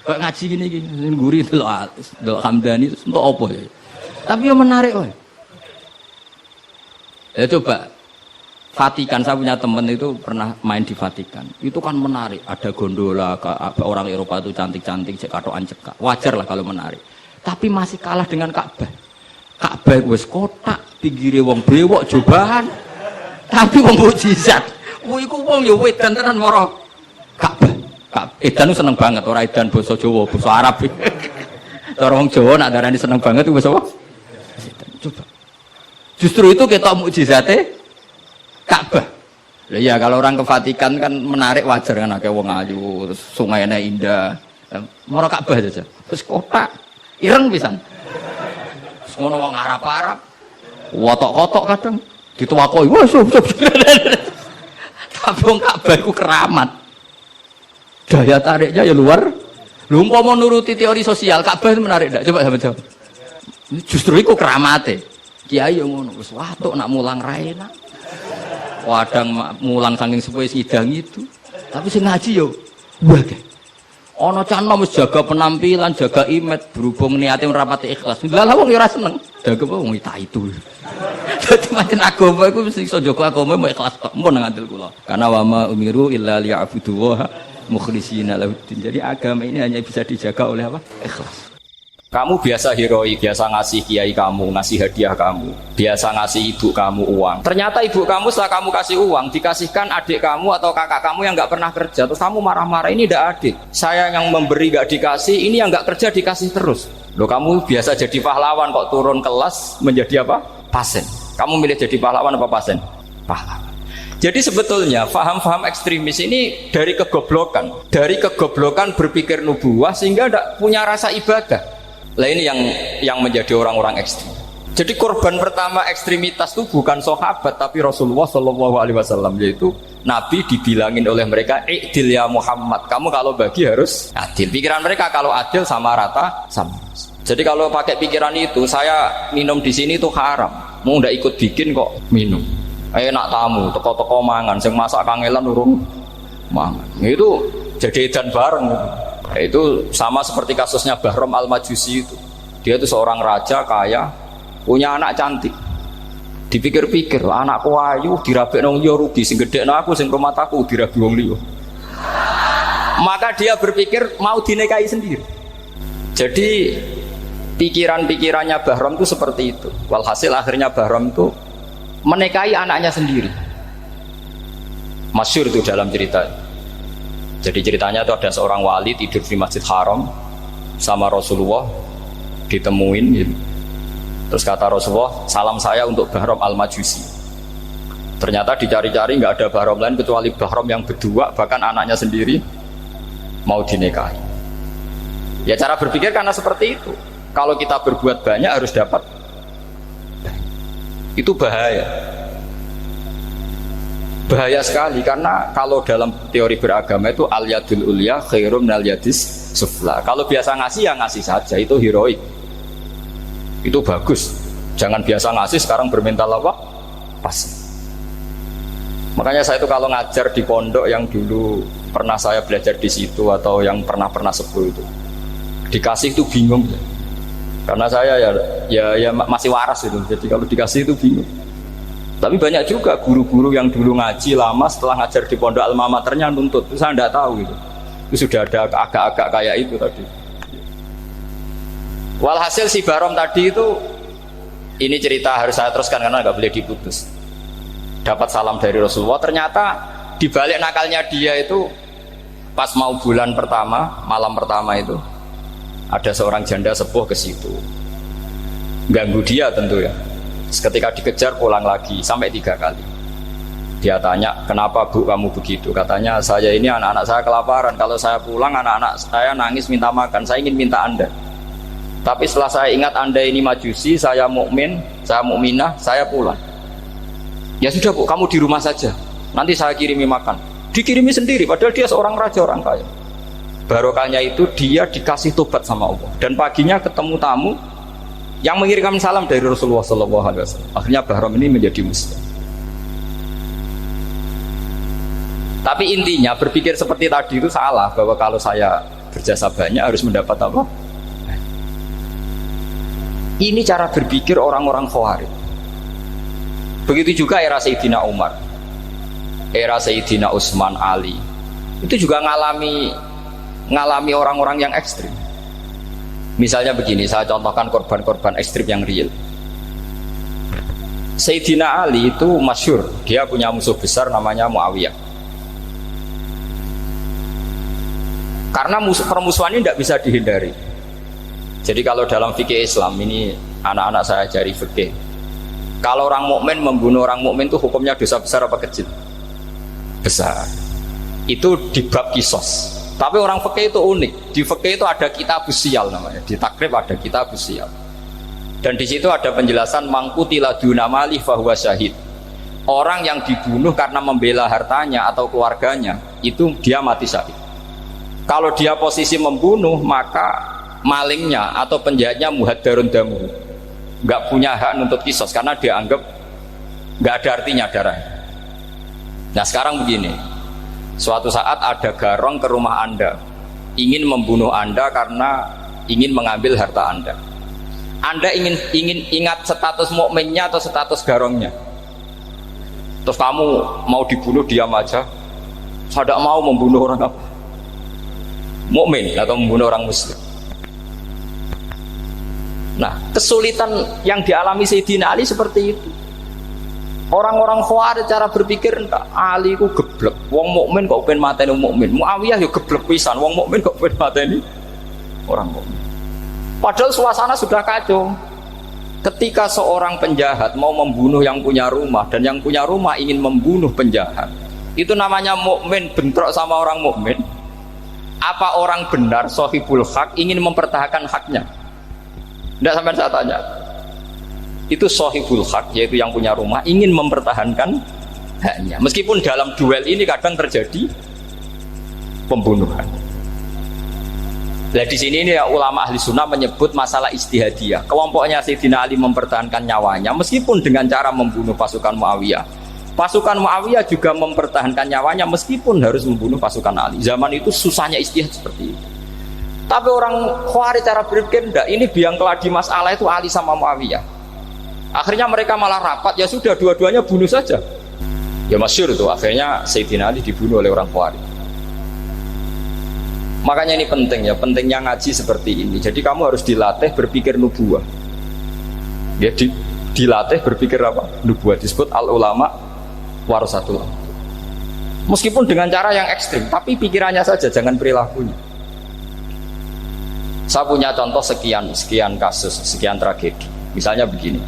kok ngaji gini sing guri delok Hamdani untuk apa ya? Tapi yang menarik kowe. Ya coba Vatikan, saya punya teman itu pernah main di Vatikan. Itu kan menarik, ada gondola, orang Eropa itu cantik-cantik, katokan cekak. Wajar lah kalau menarik. Tapi masih kalah dengan Ka'bah. Ka'bah wis kotak, pinggire wong bewok cobaan. Tapi wong mukjizat. Iku wong ya wedan tenan mara Ka'bah. Edan seneng banget, ora edan basa Jawa, basa Arab. Cara wong Jawa nak darani seneng banget itu basa apa? Coba. Justru itu ketok mukjizate Ka'bah. Lah ya kalau orang ke Vatikan kan menarik, wajar kan akeh wong ayu, terus sungainya indah. Mara Ka'bah saja. Terus kotak ireng pisan. Terus ngono wong Arab-Arab. Wotok-kotok kadang dituwakoki. Wah, tapi wong Ka'bah iku keramat. Daya tariknya ya luar. Lho umpama nuruti teori sosial, Ka'bah itu menarik ndak? Coba sampeyan jawab. Justru iku keramate. Kiai yo ngono, wis watuk nak mulang ra enak. Wadang mulang saking sepuhe sidang itu. Tapi sing ngaji yo wah ge. Ana cah nom wis jaga penampilan, jaga image, berhubung niate rapati ikhlas. Lah wong yo ora seneng. Jaga wong itu. Dadi pancen agama iku mesti iso jaga agama mau ikhlas tok. Mun ngadil kula. Karena wa ma umiru illa liya'budu wa mukhlishina lahuddin. Jadi agama ini hanya bisa dijaga oleh apa? Ikhlas. Kamu biasa heroik, biasa ngasih kiai kamu, ngasih hadiah kamu, biasa ngasih ibu kamu uang. Ternyata ibu kamu setelah kamu kasih uang, dikasihkan adik kamu atau kakak kamu yang nggak pernah kerja, terus kamu marah-marah, ini tidak adil. Saya yang memberi nggak dikasih, ini yang nggak kerja dikasih terus. Loh, kamu biasa jadi pahlawan kok turun kelas menjadi apa? Pasien. Kamu milih jadi pahlawan apa pasien? Pahlawan. Jadi sebetulnya faham-faham ekstremis ini dari kegoblokan berpikir nubuwah sehingga tidak punya rasa ibadah. Lah ini yang menjadi orang-orang ekstrim. Jadi korban pertama ekstremitas itu bukan sahabat tapi Rasulullah Shallallahu Alaihi Wasallam, yaitu Nabi dibilangin oleh mereka, "I'dil ya Muhammad, kamu kalau bagi harus adil." Pikiran mereka kalau adil sama rata sama. Jadi kalau pakai pikiran itu, saya minum di sini itu haram. Mau ndak ikut bikin kok minum. Enak tamu, teko-teko mangan, sing masak kangelan urung mangan. Itu jadi edan bareng. Itu sama seperti kasusnya Bahram Al-Majusi itu. Dia itu seorang raja kaya, punya anak cantik. Dipikir-pikir, anakku ayu dirabek nang liya rugi, sing gedhekno aku sing rumah aku dirabi wong liya. Maka dia berpikir mau dinikahi sendiri. Jadi pikiran-pikirannya Bahram itu seperti itu. Walhasil akhirnya Bahram itu menikahi anaknya sendiri. Masyhur itu dalam cerita. Jadi ceritanya itu ada seorang wali tidur di Masjid Haram sama Rasulullah, ditemuin gitu. Terus kata Rasulullah, salam saya untuk Bahram Al-Majusi. Ternyata dicari-cari nggak ada Bahram lain kecuali Bahram yang berdua, bahkan anaknya sendiri mau dinikahi. Ya cara berpikir karena seperti itu. Kalau kita berbuat banyak harus dapat. Itu bahaya. Bahaya sekali karena kalau dalam teori beragama itu al-yadul ulya khairum minal yadis sufla. Kalau biasa ngasih ya ngasih saja, itu heroik. Itu bagus. Jangan biasa ngasih sekarang bermental apa? Pas. Makanya saya itu kalau ngajar di pondok yang dulu pernah saya belajar di situ atau yang pernah sepuh itu, dikasih itu bingung. Karena saya ya masih waras itu. Jadi kalau dikasih itu bingung. Tapi banyak juga guru-guru yang dulu ngaji lama setelah ngajar di pondok alma maternya nuntut. Itu saya tidak tahu gitu. Itu sudah ada agak-agak kayak itu tadi. Walhasil si Bahram tadi itu, ini cerita harus saya teruskan karena nggak boleh diputus. Dapat salam dari Rasulullah. Ternyata di balik nakalnya dia itu pas mau bulan pertama, malam pertama itu ada seorang janda sepuh ke situ. Ganggu dia tentu ya. Ketika dikejar pulang lagi sampai 3 kali. Dia tanya, kenapa bu kamu begitu? Katanya, saya ini anak-anak saya kelaparan. Kalau saya pulang anak-anak saya nangis minta makan. Saya ingin minta Anda. Tapi setelah saya ingat Anda ini majusi, saya mukmin, saya mukminah, saya pulang. Ya sudah bu, kamu di rumah saja. Nanti saya kirimi makan. Dikirimi sendiri, padahal dia seorang raja, orang kaya. Barokahnya itu dia dikasih tobat sama Allah. Dan paginya ketemu tamu yang mengirimkan salam dari Rasulullah SAW. Akhirnya Bahram ini menjadi muslim. Tapi intinya berpikir seperti tadi itu salah, bahwa kalau saya berjasa banyak harus mendapat apa? Ini cara berpikir orang-orang Khawarij. Begitu juga era Sayyidina Umar. era Sayyidina Utsman, Ali, itu juga ngalami orang-orang yang ekstrim. Misalnya begini, saya contohkan korban-korban ekstrim yang real. Sayyidina Ali itu masyhur, dia punya musuh besar namanya Muawiyah. Karena permusuhan ini tidak bisa dihindari. Jadi kalau dalam fikih Islam ini, anak-anak saya ajari fikih, kalau orang mukmin membunuh orang mukmin itu hukumnya dosa besar apa kecil? Besar. Itu di bab kisos. Tapi orang fikih itu unik. Di fikih itu ada kitabus siyal namanya. Di takrib ada kitabus siyal. Dan di situ ada penjelasan mangkutila dunamali fahuwa syahid. Orang yang dibunuh karena membela hartanya atau keluarganya, itu dia mati syahid. Kalau dia posisi membunuh, maka malingnya atau penjahatnya muhaddarun damu, nggak punya hak nuntut kisos karena dianggap nggak ada artinya darahnya. Nah sekarang begini, suatu saat ada garong ke rumah Anda, ingin membunuh Anda karena ingin mengambil harta Anda. Anda ingin ingat status mukminnya atau status garongnya? Terus kamu mau dibunuh diam aja? Saya tidak mau membunuh orang apa? Mukmin atau membunuh orang muslim. Nah, kesulitan yang dialami Sayyidina Ali seperti itu. Orang-orang Khawarij cara berpikir, Ali ku geblek, wong mukmin kok pengen mateni wong mukmin. Muawiyah yo geblek pisan, wong mukmin kok pengen mateni orang mukmin. Padahal suasana sudah kacau. Ketika seorang penjahat mau membunuh yang punya rumah dan yang punya rumah ingin membunuh penjahat, itu namanya mukmin bentrok sama orang mukmin. Apa orang benar sahibul hak ingin mempertahankan haknya? Tidak sampai saya tanya. Itu sahibul hak, yaitu yang punya rumah ingin mempertahankan haknya. Meskipun dalam duel ini kadang terjadi pembunuhan. Nah di sini ini ulama ahli sunnah menyebut masalah ijtihadiyah. Kelompoknya Sayyidina Ali mempertahankan nyawanya meskipun dengan cara membunuh pasukan Muawiyah. Pasukan Muawiyah juga mempertahankan nyawanya meskipun harus membunuh pasukan Ali. Zaman itu susahnya ijtihad seperti itu. Tapi orang Khawarij cara berpikir enggak, ini biang keladi masalah itu Ali sama Muawiyah. Akhirnya mereka malah rapat, ya sudah dua-duanya bunuh saja. Ya masyhur itu, akhirnya Sayyidina Ali dibunuh oleh orang Khawarij. Makanya ini penting ya, pentingnya ngaji seperti ini. Jadi kamu harus dilatih berpikir nubuwah. Ya dilatih berpikir apa? Nubuwah, disebut al-ulama warasatul. Meskipun dengan cara yang ekstrim, tapi pikirannya saja, jangan perilakunya. Saya punya contoh sekian kasus, sekian tragedi. Misalnya begini,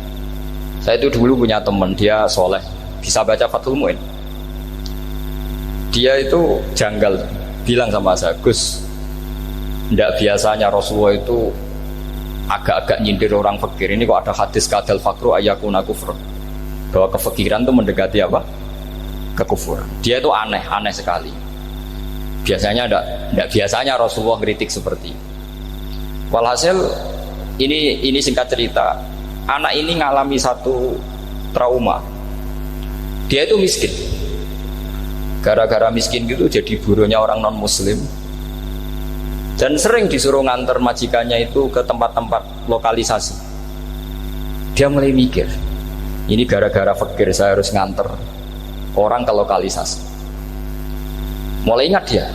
saya itu dulu punya teman, dia soleh, bisa baca Fathul Mu'in. Dia itu janggal, bilang sama saya, Gus, tidak biasanya Rasulullah itu agak-agak nyindir orang fakir. Ini kok ada hadis kadal fakru ayakuna kufur, bahwa kefakiran itu mendekati apa? Kekufuran. Dia itu aneh sekali. Biasanya tidak biasanya Rasulullah kritik seperti itu. Walhasil ini singkat cerita, anak ini ngalami satu trauma. Dia itu miskin. Gara-gara miskin gitu jadi buruhnya orang non muslim. Dan sering disuruh nganter majikannya itu ke tempat-tempat lokalisasi. Dia mulai mikir, ini gara-gara fakir saya harus nganter orang ke lokalisasi. Mulai ingat dia,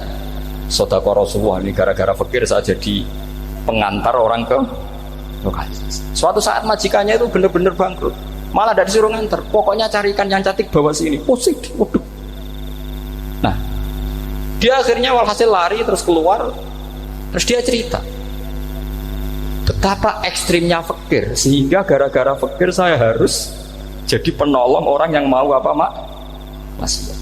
Sodaqah Rasulullah, ini gara-gara fakir saya jadi pengantar orang ke lokalisasi. Suatu saat majikannya itu benar-benar bangkrut, malah tidak disuruh nganter, pokoknya carikan yang cantik bawa sini. Pusing, waduh. Nah, dia akhirnya walhasil lari terus keluar, terus dia cerita betapa ekstrimnya fakir, sehingga gara-gara fakir saya harus jadi penolong orang yang mau apa maksiat.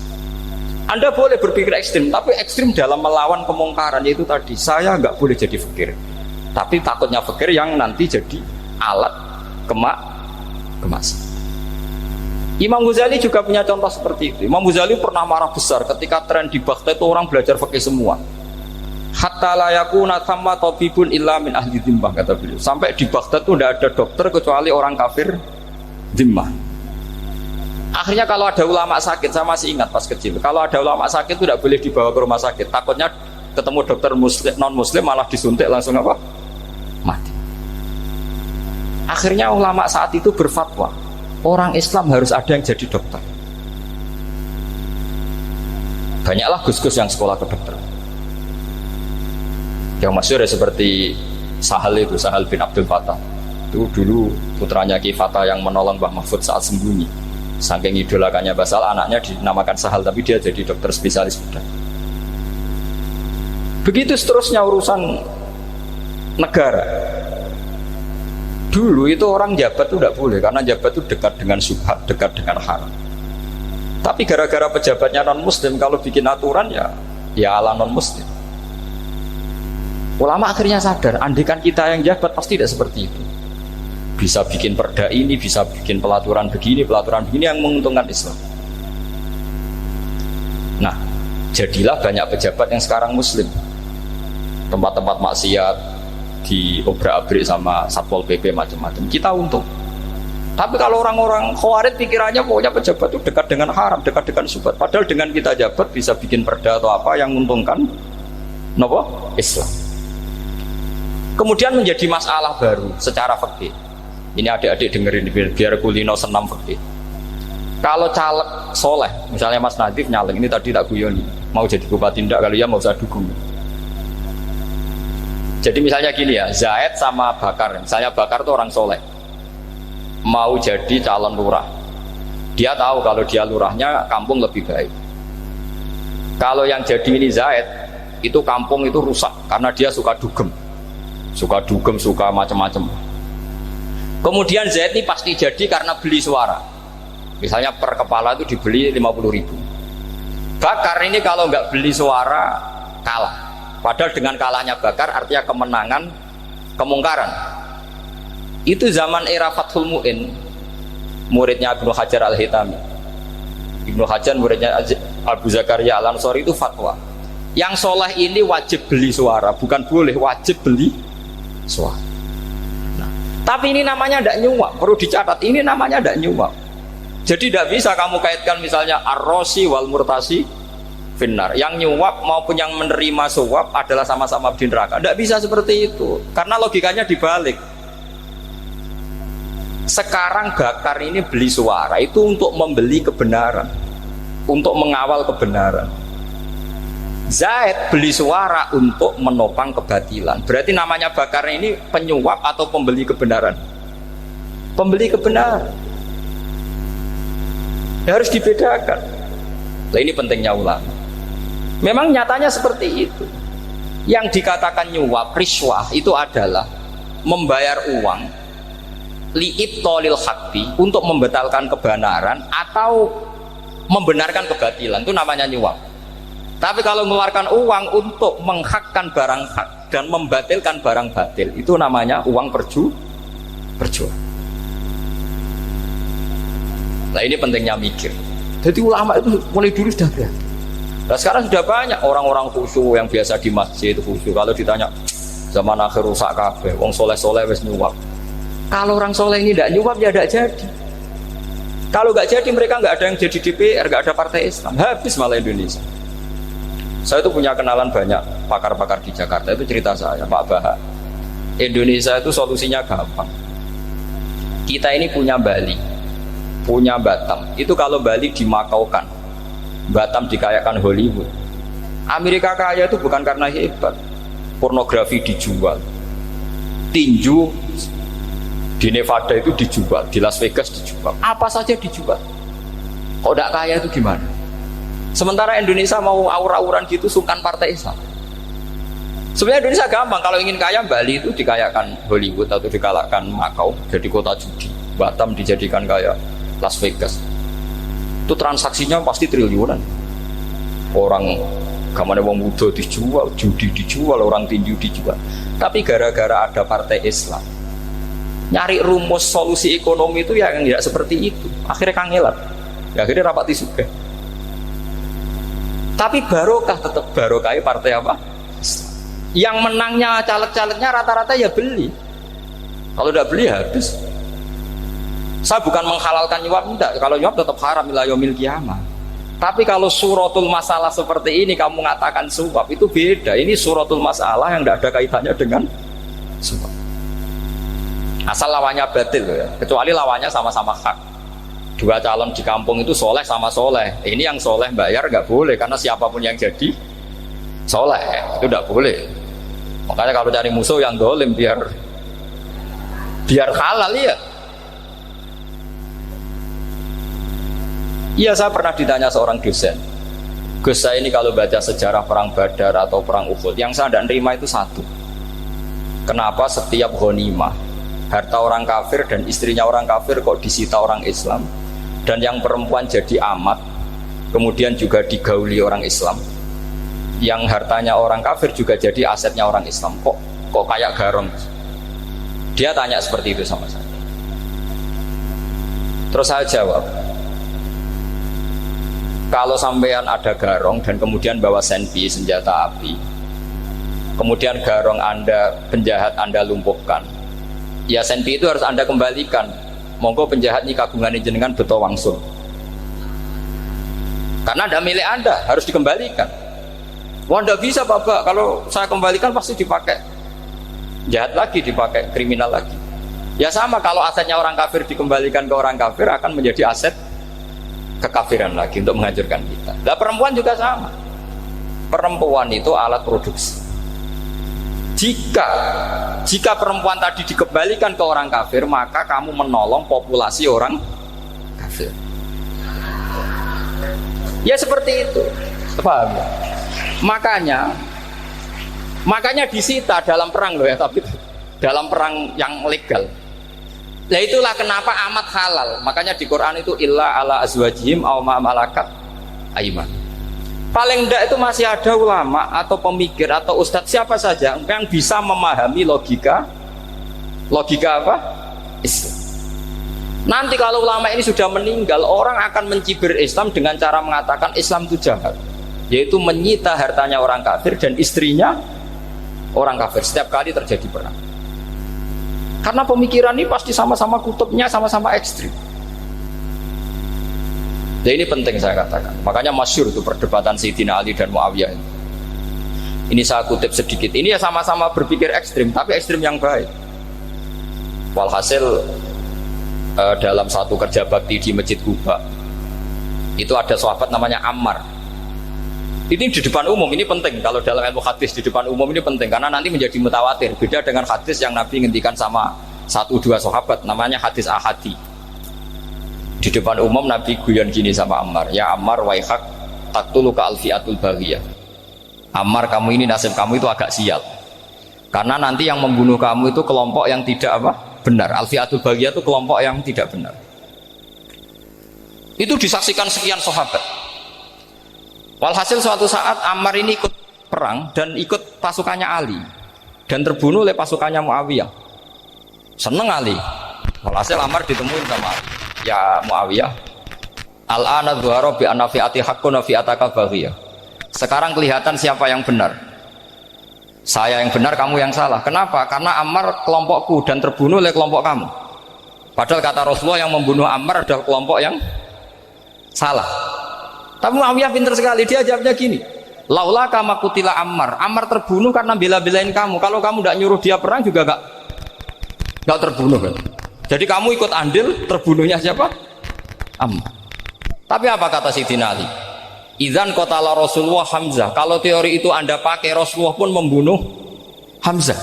Anda boleh berpikir ekstrim, tapi ekstrim dalam melawan kemungkaran, yaitu tadi, saya nggak boleh jadi fakir, tapi takutnya fakir yang nanti jadi alat kemaksiatan. Imam Ghazali juga punya contoh seperti itu. Imam Ghazali pernah marah besar ketika tren di Baghdad itu orang belajar fikih semua. Hatta la yakuna thamma tabibun illa min ahli dhimmah, kata beliau. Sampai di Baghdad itu tidak ada dokter kecuali orang kafir dhimmah. Akhirnya kalau ada ulama sakit, saya masih ingat pas kecil, kalau ada ulama sakit itu tidak boleh dibawa ke rumah sakit. Takutnya ketemu dokter muslim, non muslim malah disuntik langsung apa? Mati. Akhirnya ulama saat itu berfatwa, orang Islam harus ada yang jadi dokter. Banyaklah gus-gus yang sekolah kedokteran. Yang masyhur ya seperti Sahal itu, Sahal bin Abdul Fattah. Itu dulu putranya Ki Fatah yang menolong Mbah Mahfud saat sembunyi. Saking idolakannya Basal, anaknya dinamakan Sahal, tapi dia jadi dokter spesialis bedah. Begitu seterusnya urusan negara. Dulu itu orang jabat itu tidak boleh, karena jabat itu dekat dengan syubhat, dekat dengan haram. Tapi gara-gara pejabatnya non-muslim, kalau bikin aturan ya ala non-muslim. Ulama akhirnya sadar, andikan kita yang jabat pasti tidak seperti itu. Bisa bikin perda ini, bisa bikin pelaturan begini yang menguntungkan Islam. Nah, jadilah banyak pejabat yang sekarang muslim. Tempat-tempat maksiat diobrak-abrik sama Satpol PP macam-macam. Kita untung. Tapi kalau orang-orang khawarij pikirannya pokoknya pejabat itu dekat dengan haram, dekat dengan syubhat. Padahal dengan kita jabat bisa bikin perda atau apa yang menguntungkan Islam. Kemudian menjadi masalah baru secara fikih. Ini adik-adik dengerin biar kulino senam fikih. Kalau caleg soleh, misalnya Mas Nadif nyalek, ini tadi tak guyoni, mau jadi bupati ndak, kalau ya mau usah dukung. Jadi misalnya gini ya, Zaid sama Bakar, misalnya Bakar itu orang soleh, mau jadi calon lurah. Dia tahu kalau dia lurahnya kampung lebih baik. Kalau yang jadi ini Zaid, itu kampung itu rusak karena dia suka dugem, suka macam-macam. Kemudian Zaid ini pasti jadi karena beli suara. Misalnya per kepala itu dibeli 50.000. Bakar ini kalau nggak beli suara kalah. Padahal dengan kalahnya Bakar artinya kemenangan, kemungkaran. Itu zaman era Fathul Mu'in, muridnya Ibnu Hajar Al-Hitami. Ibnu Hajar muridnya Abu Zakaria Al-Ansori itu fatwa. Yang soleh ini wajib beli suara, bukan boleh, wajib beli suara. Nah, tapi ini namanya tidak nyuap, perlu dicatat, ini namanya tidak nyuap. Jadi tidak bisa kamu kaitkan misalnya ar-rosi wal murtasi finnar. Yang nyuap maupun yang menerima suap adalah sama-sama di neraka. Tidak bisa seperti itu, karena logikanya dibalik. Sekarang Bakar ini beli suara itu untuk membeli kebenaran, untuk mengawal kebenaran. Zaid beli suara untuk menopang kebatilan. Berarti namanya Bakar ini penyuap atau pembeli kebenaran? Pembeli kebenaran. Ya, harus dibedakan. Nah, ini pentingnya ulama. Memang nyatanya seperti itu. Yang dikatakan nyuap, riswah itu adalah membayar uang li'ibtolil haqqi, untuk membatalkan kebenaran atau membenarkan kebatilan, itu namanya nyuap. Tapi kalau mengeluarkan uang untuk menghakkan barang hak dan membatalkan barang batil, itu namanya uang perjuangan. Nah, ini pentingnya mikir. Jadi ulama itu mulai dulu sudah berani. Nah, sekarang sudah banyak orang-orang khusyuk yang biasa di masjid itu khusyuk. Kalau ditanya zaman akhir rusak kabeh, wong soleh-soleh wis nyuap. Kalau orang soleh ini tidak nyuap ya tidak jadi. Kalau nggak jadi mereka nggak ada yang jadi DPR, nggak ada partai Islam, habis malah Indonesia. Saya itu punya kenalan banyak pakar-pakar di Jakarta, itu cerita saya, Pak Baha. Indonesia itu solusinya gampang. Kita ini punya Bali, punya Batam. Itu kalau Bali dimakaukan, Batam dikayakan Hollywood. Amerika kaya itu bukan karena hebat, pornografi dijual, tinju di Nevada itu dijual, di Las Vegas dijual, apa saja dijual. Kok tidak kaya itu gimana? Sementara Indonesia mau aur-auran gitu sungkan partai Islam. Sebenarnya Indonesia gampang, kalau ingin kaya Bali itu dikayakan Hollywood atau dikalahkan Makau jadi kota judi, Batam dijadikan kaya Las Vegas. Itu transaksinya pasti triliunan. Orang kamane wong muda dijual, judi dijual, orang tinju dijual. Tapi gara-gara ada partai Islam, nyari rumus solusi ekonomi itu yang tidak seperti itu. Akhirnya kangelan. Ya, akhirnya rapati suka. Tapi barokah, tetap barokah partai apa? Islam. Yang menangnya caleg-calegnya rata-rata ya beli. Kalau tidak beli habis. Saya bukan menghalalkan nyuap, tidak. Kalau nyuap tetap haram ila yaumil qiyamah. Tapi kalau suratul masalah seperti ini kamu mengatakan suap, itu beda. Ini suratul masalah yang tidak ada kaitannya dengan suap. Asal lawannya batil ya, kecuali lawannya sama-sama hak. Dua calon di kampung itu soleh sama soleh. Ini yang soleh bayar nggak boleh karena siapapun yang jadi soleh itu nggak boleh. Makanya kalau cari musuh yang dolim biar halal ya. Iya, saya pernah ditanya seorang dosen, Gus, saya ini kalau baca sejarah perang Badar atau perang Uhud, yang saya tidak terima itu satu. Kenapa setiap ghanimah harta orang kafir dan istrinya orang kafir kok disita orang Islam, dan yang perempuan jadi amat, kemudian juga digauli orang Islam, yang hartanya orang kafir juga jadi asetnya orang Islam, kok kayak garong. Dia tanya seperti itu sama saya. Terus saya jawab, kalau sampean ada garong dan kemudian bawa senpi, senjata api, kemudian garong Anda, penjahat Anda lumpuhkan, ya senpi itu harus Anda kembalikan. Monggo penjahat ini kagungan jenengan beto wangsul, karena ada milik Anda, harus dikembalikan. Wah, tidak bisa Bapak, kalau saya kembalikan pasti dipakai jahat lagi, dipakai kriminal lagi. Ya sama, kalau asetnya orang kafir dikembalikan ke orang kafir akan menjadi aset kekafiran lagi untuk menghancurkan kita. Nah, perempuan juga sama. Perempuan itu alat produksi. Jika perempuan tadi dikembalikan ke orang kafir, maka kamu menolong populasi orang kafir. Ya seperti itu. Paham ya? Makanya disita dalam perang loh ya, tapi dalam perang yang legal. Nah itulah kenapa amat halal. Makanya di Quran itu illa ala azwajihim aw ma malakat aiman. Paling enggak itu masih ada ulama atau pemikir atau ustadz siapa saja yang bisa memahami logika apa? Islam. Nanti kalau ulama ini sudah meninggal, orang akan mencibir Islam dengan cara mengatakan Islam itu jahat, yaitu menyita hartanya orang kafir dan istrinya orang kafir setiap kali terjadi perang. Karena pemikiran ini pasti sama-sama kutubnya, sama-sama ekstrim. Jadi ini penting saya katakan. Makanya masyhur itu perdebatan Sayyidina Ali dan Muawiyah. Ini saya kutip sedikit. Ini ya sama-sama berpikir ekstrim, tapi ekstrim yang baik. Walhasil dalam satu kerja bakti di Masjid Kuba, itu ada sahabat namanya Ammar. Ini di depan umum, ini penting. Kalau dalam ilmu hadis di depan umum ini penting karena nanti menjadi mutawatir. Beda dengan hadis yang Nabi ngendikan sama 1-2 sahabat, namanya hadis ahadi. Di depan umum Nabi guyon gini sama Ammar, ya Ammar waihak taktuluka alfiatul baghiyah. Ammar, kamu ini nasib kamu itu agak sial. Karena nanti yang membunuh kamu itu kelompok yang tidak benar. Alfiatul baghiyah itu kelompok yang tidak benar. Itu disaksikan sekian sahabat. Walhasil suatu saat Ammar ini ikut perang dan ikut pasukannya Ali dan terbunuh oleh pasukannya Muawiyah. Seneng Ali. Walhasil Ammar ditemuin sama Ali. Ya Muawiyah, al-ana dhuhara bi anna fi'ati haqqun wa fi'ataka baghiyah. Sekarang kelihatan siapa yang benar. Saya yang benar, kamu yang salah. Kenapa? Karena Ammar kelompokku dan terbunuh oleh kelompok kamu. Padahal kata Rasulullah yang membunuh Ammar adalah kelompok yang salah. Tapi Muawiyah pintar sekali, dia jawabnya gini, laula kama kutila Ammar. Ammar terbunuh karena bela-belain kamu. Kalau kamu tidak nyuruh dia perang juga nggak terbunuh kan? Jadi kamu ikut andil, terbunuhnya siapa? Ammar. Tapi apa kata Sayyidina Ali? Idzan qatala Rasulullah Hamzah. Kalau teori itu Anda pakai, Rasulullah pun membunuh Hamzah.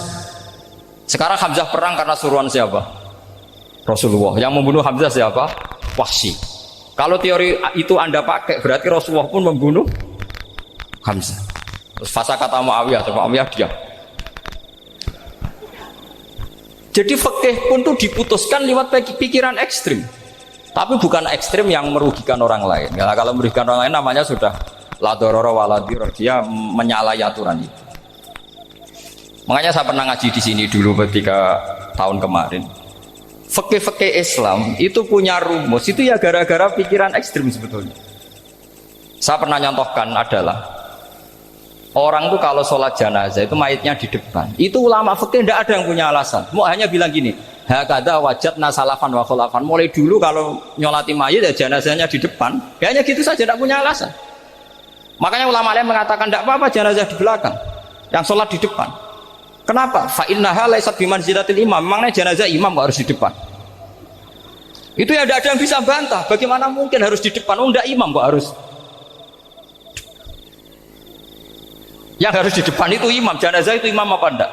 Sekarang Hamzah perang karena suruhan siapa? Rasulullah. Yang membunuh Hamzah siapa? Wahsy. Kalau teori itu Anda pakai, berarti Rasulullah pun membunuh Hamzah. Terus fasa kata Muawiyah, Muawiyah diam. Jadi fikih pun tuh diputuskan lewat pikiran ekstrim. Tapi bukan ekstrim yang merugikan orang lain. Ya, kalau merugikan orang lain namanya sudah la dororo wala dirar, dia menyalahi aturan itu. Makanya saya pernah ngaji di sini dulu ketika tahun kemarin. Fikih-fikih Islam itu punya rumus, itu ya gara-gara pikiran ekstrim sebetulnya. Saya pernah nyontohkan adalah orang tuh kalau sholat jenazah itu mayitnya di depan. Itu ulama fikih tidak ada yang punya alasan. Mau hanya bilang gini, hakadha wajadna salafan wa khulafan. Mulai dulu kalau nyolati mayit ya jenazahnya di depan. Ya hanya gitu saja, tidak punya alasan. Makanya ulama lain mengatakan tidak apa-apa jenazah di belakang, yang sholat di depan. Kenapa? Fa innaha laysat bimanzilatil imam. Memangnya jenazah imam kok harus di depan? Itu ya tidak ada yang bisa bantah. Bagaimana mungkin harus di depan? Oh, enggak imam kok harus. Yang harus di depan itu imam. Jenazah itu imam apa enggak?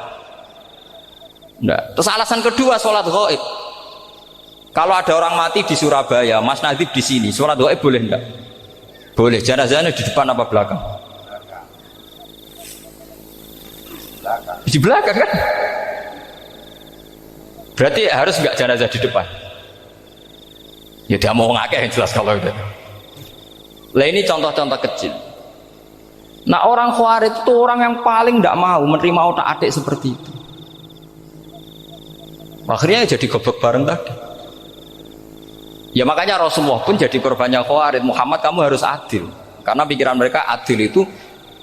Enggak. Terus alasan kedua sholat ghaib. Kalau ada orang mati di Surabaya, Mas Nadib di sini, sholat ghaib boleh enggak? Boleh. Jenazahnya di depan apa belakang? Di belakang kan? Berarti harus enggak jenazah di depan? Ya dia mau ngakeh yang jelas kalau itu. Lah ini contoh-contoh kecil. Nah orang Khawarij itu orang yang paling tidak mau menerima otak-atik seperti itu. Akhirnya jadi goblok bareng tadi. Ya makanya Rasulullah pun jadi korbannya Khawarij. Muhammad kamu harus adil. Karena pikiran mereka adil itu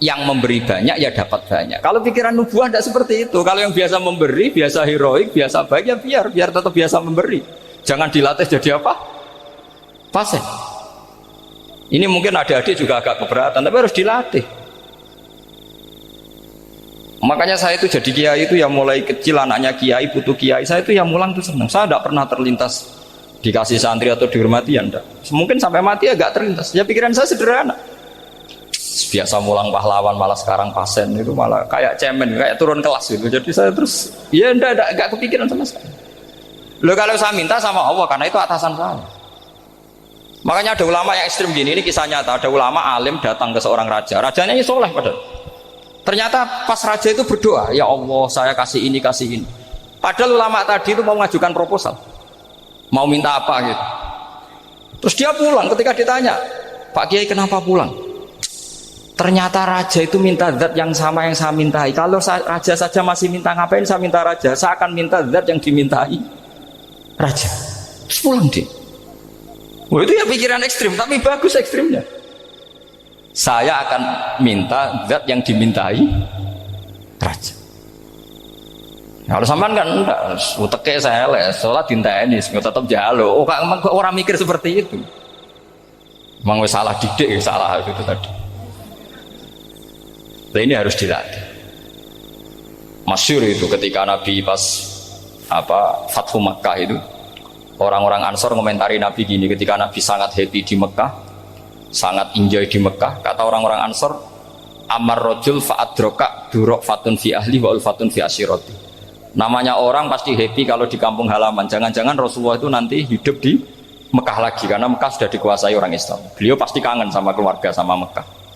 yang memberi banyak ya dapat banyak. Kalau pikiran nubuah tidak seperti itu. Kalau yang biasa memberi, biasa heroik, biasa baik ya biar tetap biasa memberi. Jangan dilatih jadi apa? Pasien. Ini mungkin adik-adik juga agak keberatan, tapi harus dilatih. Makanya saya itu jadi kiai itu ya mulai kecil anaknya kiai, putu kiai, saya itu yang mulang tuh senang. Saya tidak pernah terlintas dikasih santri atau dihormati ya enggak. Mungkin sampai mati agak terlintas. Ya pikiran saya sederhana. Biasa mulang pahlawan malah sekarang pasien itu malah kayak cemen, kayak turun kelas gitu. Jadi saya terus ya enggak kepikiran sama sekali. Loh kalau saya minta sama Allah karena itu atasan saya. Makanya ada ulama yang ekstrim gini, ini kisah nyata. Ada ulama alim datang ke seorang raja. Rajanya ini soleh padahal. Ternyata pas raja itu berdoa, ya Allah saya kasih ini. Padahal ulama tadi itu mau mengajukan proposal, mau minta apa gitu. Terus dia pulang ketika ditanya, Pak Kiai kenapa pulang? Ternyata raja itu minta zat yang sama yang saya mintai. Kalau raja saja masih minta, ngapain saya minta raja? Saya akan minta zat yang dimintai raja. Terus pulang dia. Wah itu ya pikiran ekstrim, tapi bagus ekstrimnya. Saya akan minta zat yang dimintai raja. Kalau sampean kan enggak, uteke saya les, sholat dinteni, tetap jalo. Oh, orang mikir seperti itu. Memang salah didik, salah itu tadi. Nah, ini harus dilatih. Masyhur itu ketika Nabi pas Fathu Makkah itu, orang-orang Ansor komentari Nabi gini, ketika Nabi sangat happy di Mekah, sangat enjoy di Mekah, kata orang-orang Ansor, amar rojul fa'adroka durok fatun fi ahli wa ulfatun fi asyiroti. Namanya orang pasti happy kalau di kampung halaman. Jangan-jangan Rasulullah itu nanti hidup di Mekah lagi, karena Mekah sudah dikuasai orang Islam. Beliau pasti kangen sama keluarga, sama Mekah.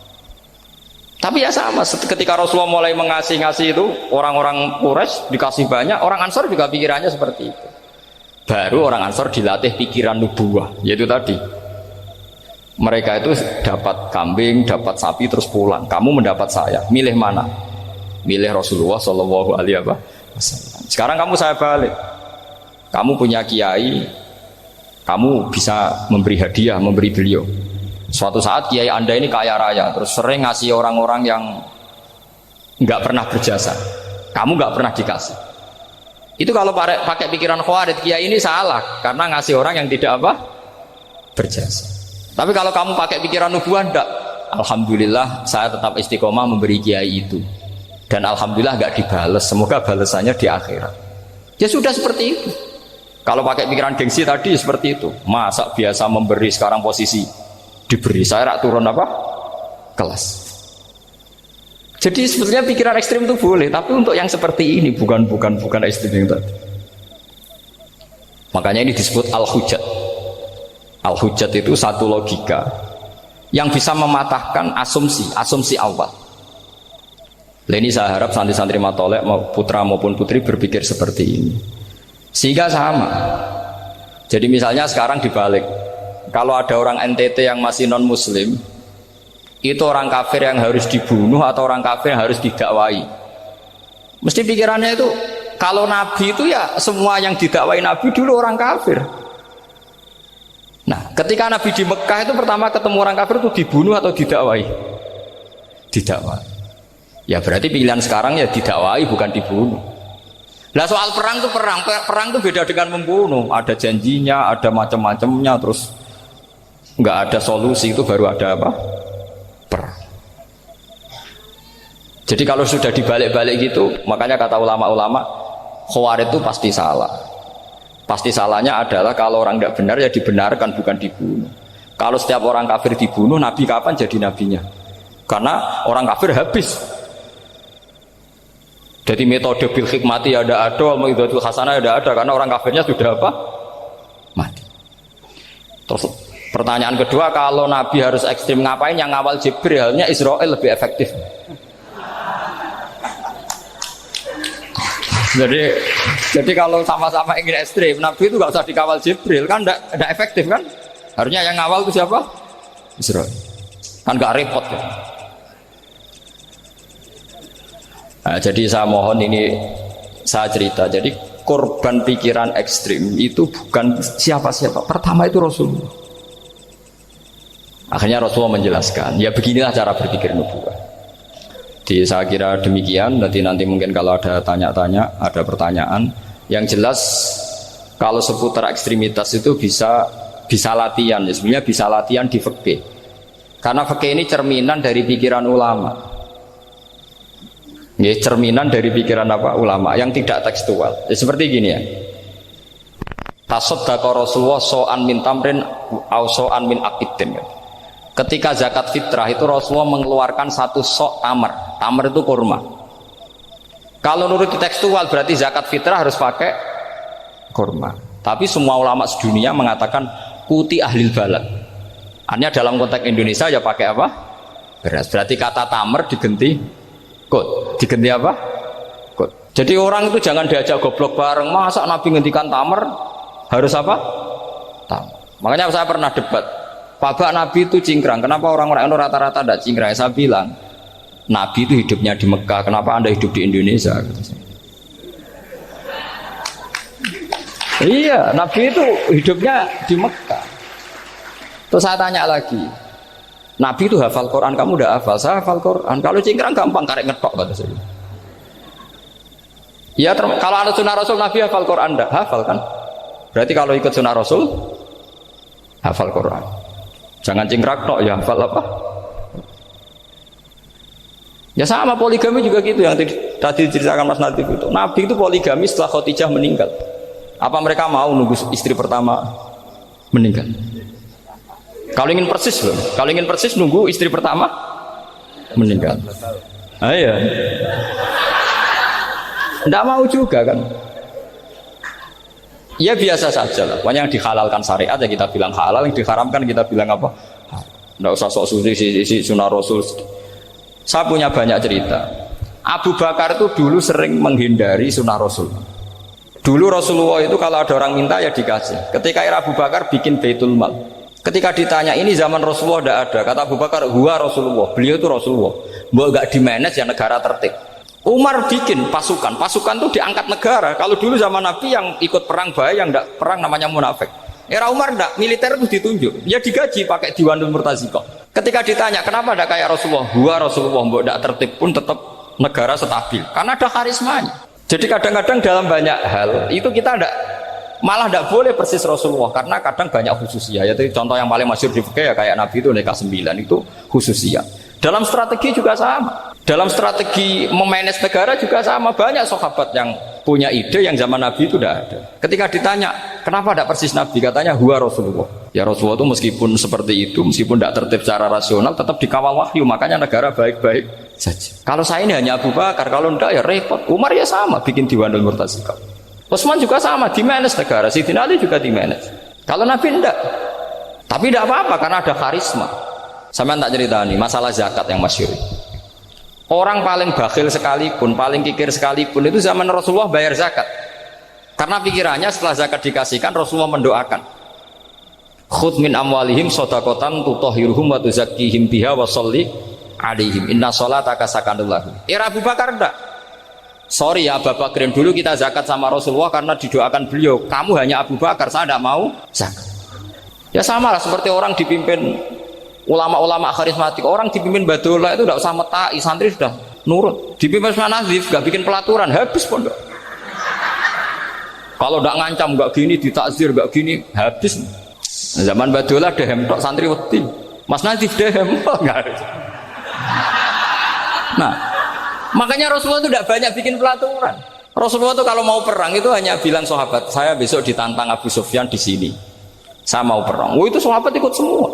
Tapi ya sama, ketika Rasulullah mulai ngasih itu, orang-orang Quraisy dikasih banyak, orang Ansor juga pikirannya seperti itu. Baru orang Ansor dilatih pikiran nubuwah, yaitu tadi mereka itu dapat kambing, dapat sapi terus pulang. Kamu mendapat saya, milih mana? Milih Rasulullah Shallallahu Alaihi Wasallam. Sekarang kamu saya balik. Kamu punya kiai, kamu bisa memberi hadiah, memberi beliau. Suatu saat kiai Anda ini kaya raya, terus sering ngasih orang-orang yang nggak pernah berjasa. Kamu nggak pernah dikasih. Itu kalau pakai pikiran Khawarij, kiai ini salah karena ngasih orang yang tidak berjasa. Tapi kalau kamu pakai pikiran nubuah, enggak. Alhamdulillah saya tetap istiqomah memberi kiai itu, dan alhamdulillah nggak dibales. Semoga balasannya di akhirat. Ya sudah seperti itu. Kalau pakai pikiran gengsi tadi seperti itu. Masa biasa memberi sekarang posisi diberi, saya rak turun kelas. Jadi sebetulnya pikiran ekstrim itu boleh, tapi untuk yang seperti ini bukan ekstrim yang tadi. Makanya ini disebut al-hujjat. Al-hujjat itu satu logika yang bisa mematahkan asumsi awal. Ini saya harap santri-santri matolek putra maupun putri berpikir seperti ini, sehingga sama. Jadi misalnya sekarang dibalik, kalau ada orang NTT yang masih non muslim, itu orang kafir yang harus dibunuh atau orang kafir yang harus didakwai. Mesti pikirannya itu, kalau Nabi itu ya semua yang didakwai Nabi dulu orang kafir. Nah ketika Nabi di Mekah itu pertama ketemu orang kafir itu dibunuh atau didakwai? Didakwai. Ya berarti pilihan sekarang ya didakwai bukan dibunuh. Nah soal perang itu perang itu beda dengan membunuh. Ada janjinya, ada macam-macamnya, terus nggak ada solusi, itu baru ada perang. Jadi kalau sudah dibalik-balik gitu, makanya kata ulama-ulama Khawarij itu pasti salah. Pasti salahnya adalah kalau orang tidak benar ya dibenarkan, bukan dibunuh. Kalau setiap orang kafir dibunuh, Nabi kapan jadi nabinya? Karena orang kafir habis. Jadi metode bil hikmati ada, mau'izatul hasanah ada, karena orang kafirnya sudah apa? Mati. Terus pertanyaan kedua, kalau Nabi harus ekstrim ngapain? Yang ngawal Jibril, halnya Israel lebih efektif. Jadi kalau sama-sama ingin ekstrim, Nabi itu nggak usah dikawal Jibril, kan tidak efektif kan? Harusnya yang ngawal itu siapa? Israel. Kan nggak repot kan? Nah, jadi saya mohon ini saya cerita. Jadi korban pikiran ekstrim itu bukan siapa-siapa. Pertama itu Rasulullah. Akhirnya Rasulullah menjelaskan, ya beginilah cara berpikir nubuwah. Jadi saya kira demikian. Nanti mungkin kalau ada tanya-tanya, ada pertanyaan. Yang jelas kalau seputar ekstremitas itu bisa latihan. Ya, sebenarnya bisa latihan di fikih. Karena fikih ini cerminan dari pikiran ulama. Ya, cerminan dari pikiran apa? Ulama yang tidak tekstual. Ya, seperti gini ya. Tasaddaqa Rasulullah so'an min tamrin au so'an min aqidin. Ketika zakat fitrah itu Rasulullah mengeluarkan satu sok tamar. Tamar itu kurma. Kalau menurut tekstual berarti zakat fitrah harus pakai kurma. Tapi semua ulama sedunia mengatakan kuti ahlil balad. Artinya dalam konteks Indonesia ya pakai apa? Beras. Berarti kata tamar diganti kot. Diganti apa? Kot. Jadi orang itu jangan diajak goblok bareng. Masa Nabi ngendikan tamar harus apa? Tamar. Makanya saya pernah debat. Pak Nabi itu cingkrang. Kenapa orang-orang itu rata-rata tidak cingkrang? Saya bilang, Nabi itu hidupnya di Mekah. Kenapa Anda hidup di Indonesia? Iya, Nabi itu hidupnya di Mekah. Terus saya tanya lagi, Nabi itu hafal Quran, kamu udah hafal? Saya hafal Quran. Kalau cingkrang gampang, karek ngetok kata saya. Ya, kalau ada sunnah Rasul, Nabi hafal Quran enggak? Hafal kan? Berarti kalau ikut sunnah Rasul, hafal Quran. Jangan cingkrak tok, ya hafal apa? Ya sama poligami juga gitu yang tadi diceritakan Mas Natif itu. Nabi itu poligami setelah Khadijah meninggal. Apa mereka mau nunggu istri pertama meninggal? Kalau ingin persis loh. Kalau ingin persis nunggu istri pertama meninggal. Ah iya. Nggak mau juga kan? Ya biasa saja lah. Pokoknya yang dihalalkan syariat ya kita bilang halal, yang diharamkan kita bilang apa? Nggak usah sok suci si sunnah Rasul. Saya punya banyak cerita. Abu Bakar itu dulu sering menghindari sunnah Rasul. Dulu Rasulullah itu kalau ada orang minta ya dikasih. Ketika era Abu Bakar bikin Baitul Mal. Ketika ditanya ini zaman Rasulullah tidak ada. Kata Abu Bakar, huwa Rasulullah. Beliau itu Rasulullah. Mau nggak di-manage ya negara tertib. Umar bikin pasukan itu diangkat negara. Kalau dulu zaman Nabi yang ikut perang bahaya, yang tidak perang namanya munafik. Era Umar tidak, militer itu ditunjuk. Ya digaji pakai Diwanul Murtaziqah. Ketika ditanya kenapa tidak kayak Rasulullah, huwa Rasulullah, mau tidak tertib pun tetap negara stabil. Karena ada karismanya. Jadi kadang-kadang dalam banyak hal itu kita malah tidak boleh persis Rasulullah karena kadang banyak khususiyah. Yaitu contoh yang paling masyhur di fikih ya kayak Nabi itu nikah 9 itu khususiyah. Dalam strategi juga sama. Dalam strategi memanage negara juga sama. Banyak sahabat yang punya ide yang zaman Nabi itu tidak ada. Ketika ditanya, kenapa tidak persis Nabi? Katanya, huwa Rasulullah. Ya Rasulullah itu meskipun seperti itu, meskipun tidak tertib secara rasional, tetap dikawal wahyu. Makanya negara baik-baik saja. Kalau saya ini hanya Abu Bakar, kalau tidak ya repot. Umar ya sama, bikin Diwanul Murtaziqah. Utsman juga sama, di-manage negara. Sayyidina Ali juga di-manage. Kalau Nabi tidak. Tapi tidak apa-apa, karena ada karisma. Sama tak cerita nih, masalah zakat yang masyhur. Orang paling bakhil sekalipun, paling kikir sekalipun itu zaman Rasulullah bayar zakat. Karena pikirannya setelah zakat dikasihkan, Rasulullah mendoakan. Khudh min amwalihim shadaqatan tutahhiruhum wa tuzakkihim biha wa sholli alaihim. Inna sholataka sakanul lahum. Era Abu Bakar enggak. Sorry ya Abu Bakrin, dulu kita zakat sama Rasulullah karena didoakan beliau. Kamu hanya Abu Bakar, saya tidak mau zakat. Ya sama lah seperti orang dipimpin ulama-ulama karismatik, orang dipimpin Badola itu tidak usah metai, santri sudah nurut. Dipimpin Usman Nazif, gak bikin pelaturan, habis pondok. Kalau tidak ngancam, gak gini, ditakzir, gak gini, habis. Zaman Badola dehem tok santri wedi, Mas Nazif dehem nggak harus. Nah, makanya Rasulullah itu tidak banyak bikin pelaturan. Rasulullah itu kalau mau perang itu hanya bilang sahabat, saya besok ditantang Abu Sufyan di sini. Saya mau perang. Oh itu sahabat ikut semua.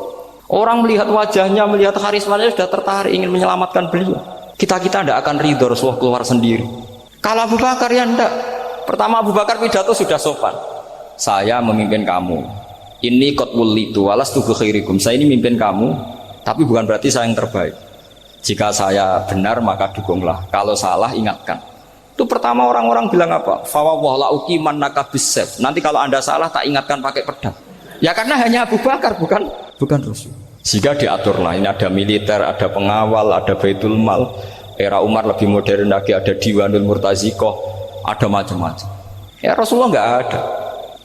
Orang melihat wajahnya, melihat karismanya sudah tertarik ingin menyelamatkan beliau. Kita tidak akan ridho Rasulullah keluar sendiri. Kalau Abu Bakar ya enggak. Pertama Abu Bakar pidato sudah sopan. Saya memimpin kamu. Ini qad wulitu walastu bi khairikum. Saya ini memimpin kamu, tapi bukan berarti saya yang terbaik. Jika saya benar maka dukunglah. Kalau salah ingatkan. Itu pertama orang-orang bilang apa? Fawwah la uqiman nakabisef. Nanti kalau Anda salah tak ingatkan pakai pedang. Ya karena hanya Abu Bakar bukan Rasul. Jika diaturlah ini ada militer, ada pengawal, ada Baitul Mal. Era Umar lebih modern lagi, ada Diwanul Murtazikoh, ada macam-macam. Ya Rasulullah nggak ada.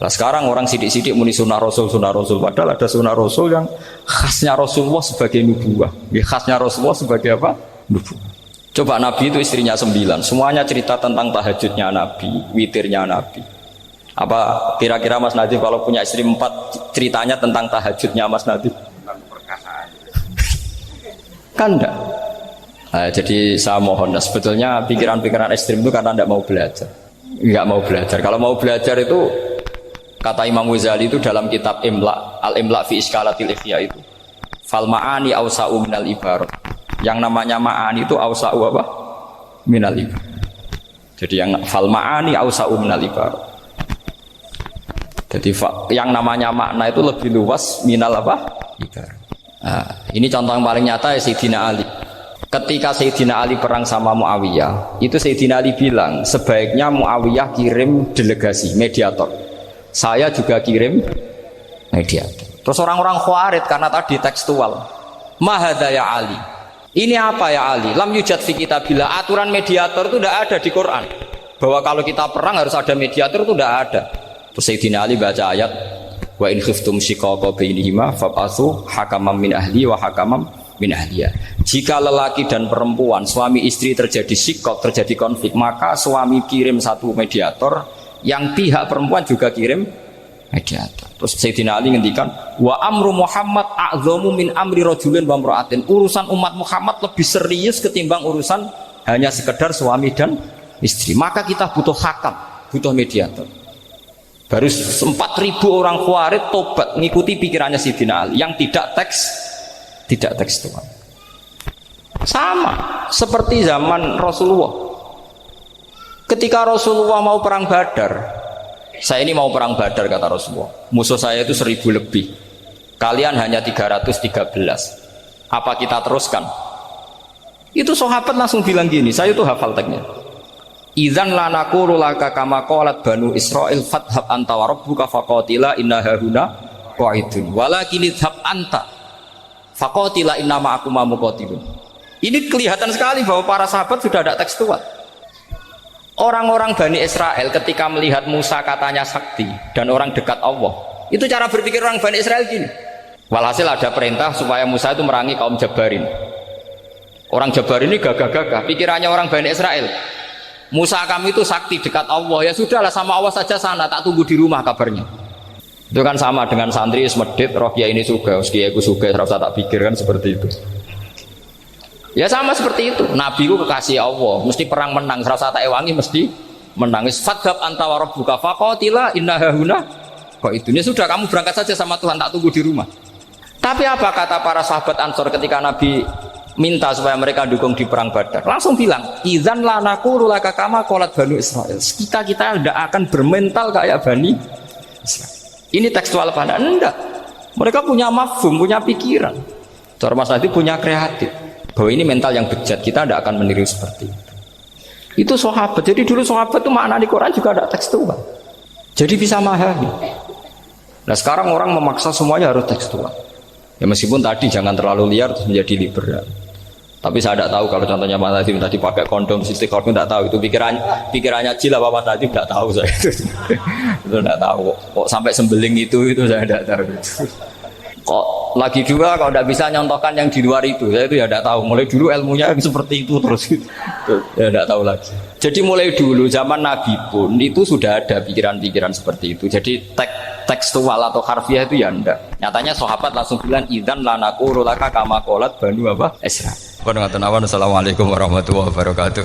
Nah sekarang orang sidik-sidik muni sunnah Rasul, padahal ada sunnah Rasul yang khasnya Rasulullah sebagai nubuwah. Ya, khasnya Rasulullah sebagai apa? Nubuwah. Coba Nabi itu istrinya 9, semuanya cerita tentang tahajudnya Nabi, witirnya Nabi. Apa kira-kira Mas Nadif kalau punya istri 4 ceritanya tentang tahajudnya Mas Nadif? Kan enggak. Nah, jadi saya mohon, sebetulnya pikiran-pikiran ekstrim itu karena enggak mau belajar. Enggak mau belajar. Kalau mau belajar itu kata Imam Ghazali itu dalam kitab Imla, Al-Imla fi Iskalatil Ikhya itu. Fal ma'ani awsa'u minal ibarat. Yang namanya ma'ani itu awsa'u apa? Minal ibarat. Jadi yang fal ma'ani awsa'u minal ibarat. Jadi yang namanya makna itu lebih luas minal apa? Ibarat. Nah, ini contoh yang paling nyata ya Sayyidina Ali. Ketika Sayyidina Ali perang sama Muawiyah, itu Sayyidina Ali bilang sebaiknya Muawiyah kirim delegasi mediator. Saya juga kirim mediator. Terus orang-orang Khawarij karena tadi tekstual. Mahadha ya Ali. Ini apa ya Ali? Lam yujad fi kitabillah. Aturan mediator itu tidak ada di Quran. Bahwa kalau kita perang harus ada mediator itu tidak ada. Terus Sayyidina Ali baca ayat wa in khiftum shiqaqa bainihima fab'atsu hakaman min ahli wa hakaman min ahliya. Jika lelaki dan perempuan, suami istri terjadi shiqaq, terjadi konflik, maka suami kirim satu mediator, yang pihak perempuan juga kirim mediator. Terus Sayyidina Ali ngendikan wa amru Muhammad a'zamu min amri rajulin wa imra'atin. Urusan umat Muhammad lebih serius ketimbang urusan hanya sekedar suami dan istri. Maka kita butuh hakam, butuh mediator. Baru 4.000 orang Khawarij tobat mengikuti pikirannya Sayyidina Ali yang tidak tekstual. Sama seperti zaman Rasulullah. Ketika Rasulullah mau perang Badar, saya ini mau perang Badar kata Rasulullah. Musuh saya itu 1.000 lebih. Kalian hanya 313. Apa kita teruskan? Itu sahabat langsung bilang gini, saya itu hafal teksnya. Idzan la naqulu laka kama qalat banu Israil fathab anta wa rabbuka faqatila inna hahuna qa'idun walakin idhab anta faqatila inna ma'akum muqatilun. Ini kelihatan sekali bahwa para sahabat sudah ada tekstual. Orang-orang Bani Israel ketika melihat Musa katanya sakti dan orang dekat Allah, itu cara berpikir orang Bani Israel gini. Walhasil ada perintah supaya Musa itu merangi kaum Jabarin. Orang Jabarin ini gagah-gagah, pikirannya orang Bani Israel. Musa kami itu sakti dekat Allah, ya sudahlah sama Allah saja sana, tak tunggu di rumah kabarnya. Itu kan sama dengan santri semedit, roh kiai ini suga, kiai aku suga, serasa tak pikir kan seperti itu. Ya sama seperti itu. Nabi ku kekasih Allah, mesti perang menang, serasa tak ewangi mesti menang. Fadhab anta wa rabbuka faqatila inna hahuna qa'idun. Ya sudah kamu berangkat saja sama Tuhan, tak tunggu di rumah. Tapi apa kata para sahabat Ansor ketika Nabi minta supaya mereka dukung di perang Badar? Langsung bilang, idzan la naqulu laka kama qalat banu Israil. Kita tidak akan bermental kayak Bani Israil. Ini tekstual apa enggak? Mereka punya mafhum, punya pikiran. Cara Mas Nadi punya kreatif. Bahwa ini mental yang bejat, kita tidak akan meniru seperti itu. Itu sahabat. Jadi dulu sahabat itu makna di Quran juga ada tekstual. Jadi bisa memahami. Nah sekarang orang memaksa semuanya harus tekstual. Ya meskipun tadi jangan terlalu liar terus menjadi liberal. Tapi saya tidak tahu kalau contohnya Mas Nadif tadi pakai kondom, sistem kondom tidak tahu. Itu pikirannya Jil apa Mas Nadif tidak tahu saya. Itu tidak tahu. Kok sampai sembeling itu saya tidak tahu. Kok lagi juga kalau tidak bisa nyontohkan yang di luar itu, saya itu ya tidak tahu. Mulai dulu ilmunya seperti itu terus ya tidak tahu lagi. Jadi mulai dulu zaman Nabi pun itu sudah ada pikiran-pikiran seperti itu. Jadi tekstual atau harfiah itu ya enggak. Nyatanya sahabat langsung bilang idzan la naqulu laka kama qalat banu apa Isra. Assalamualaikum warahmatullahi wabarakatuh.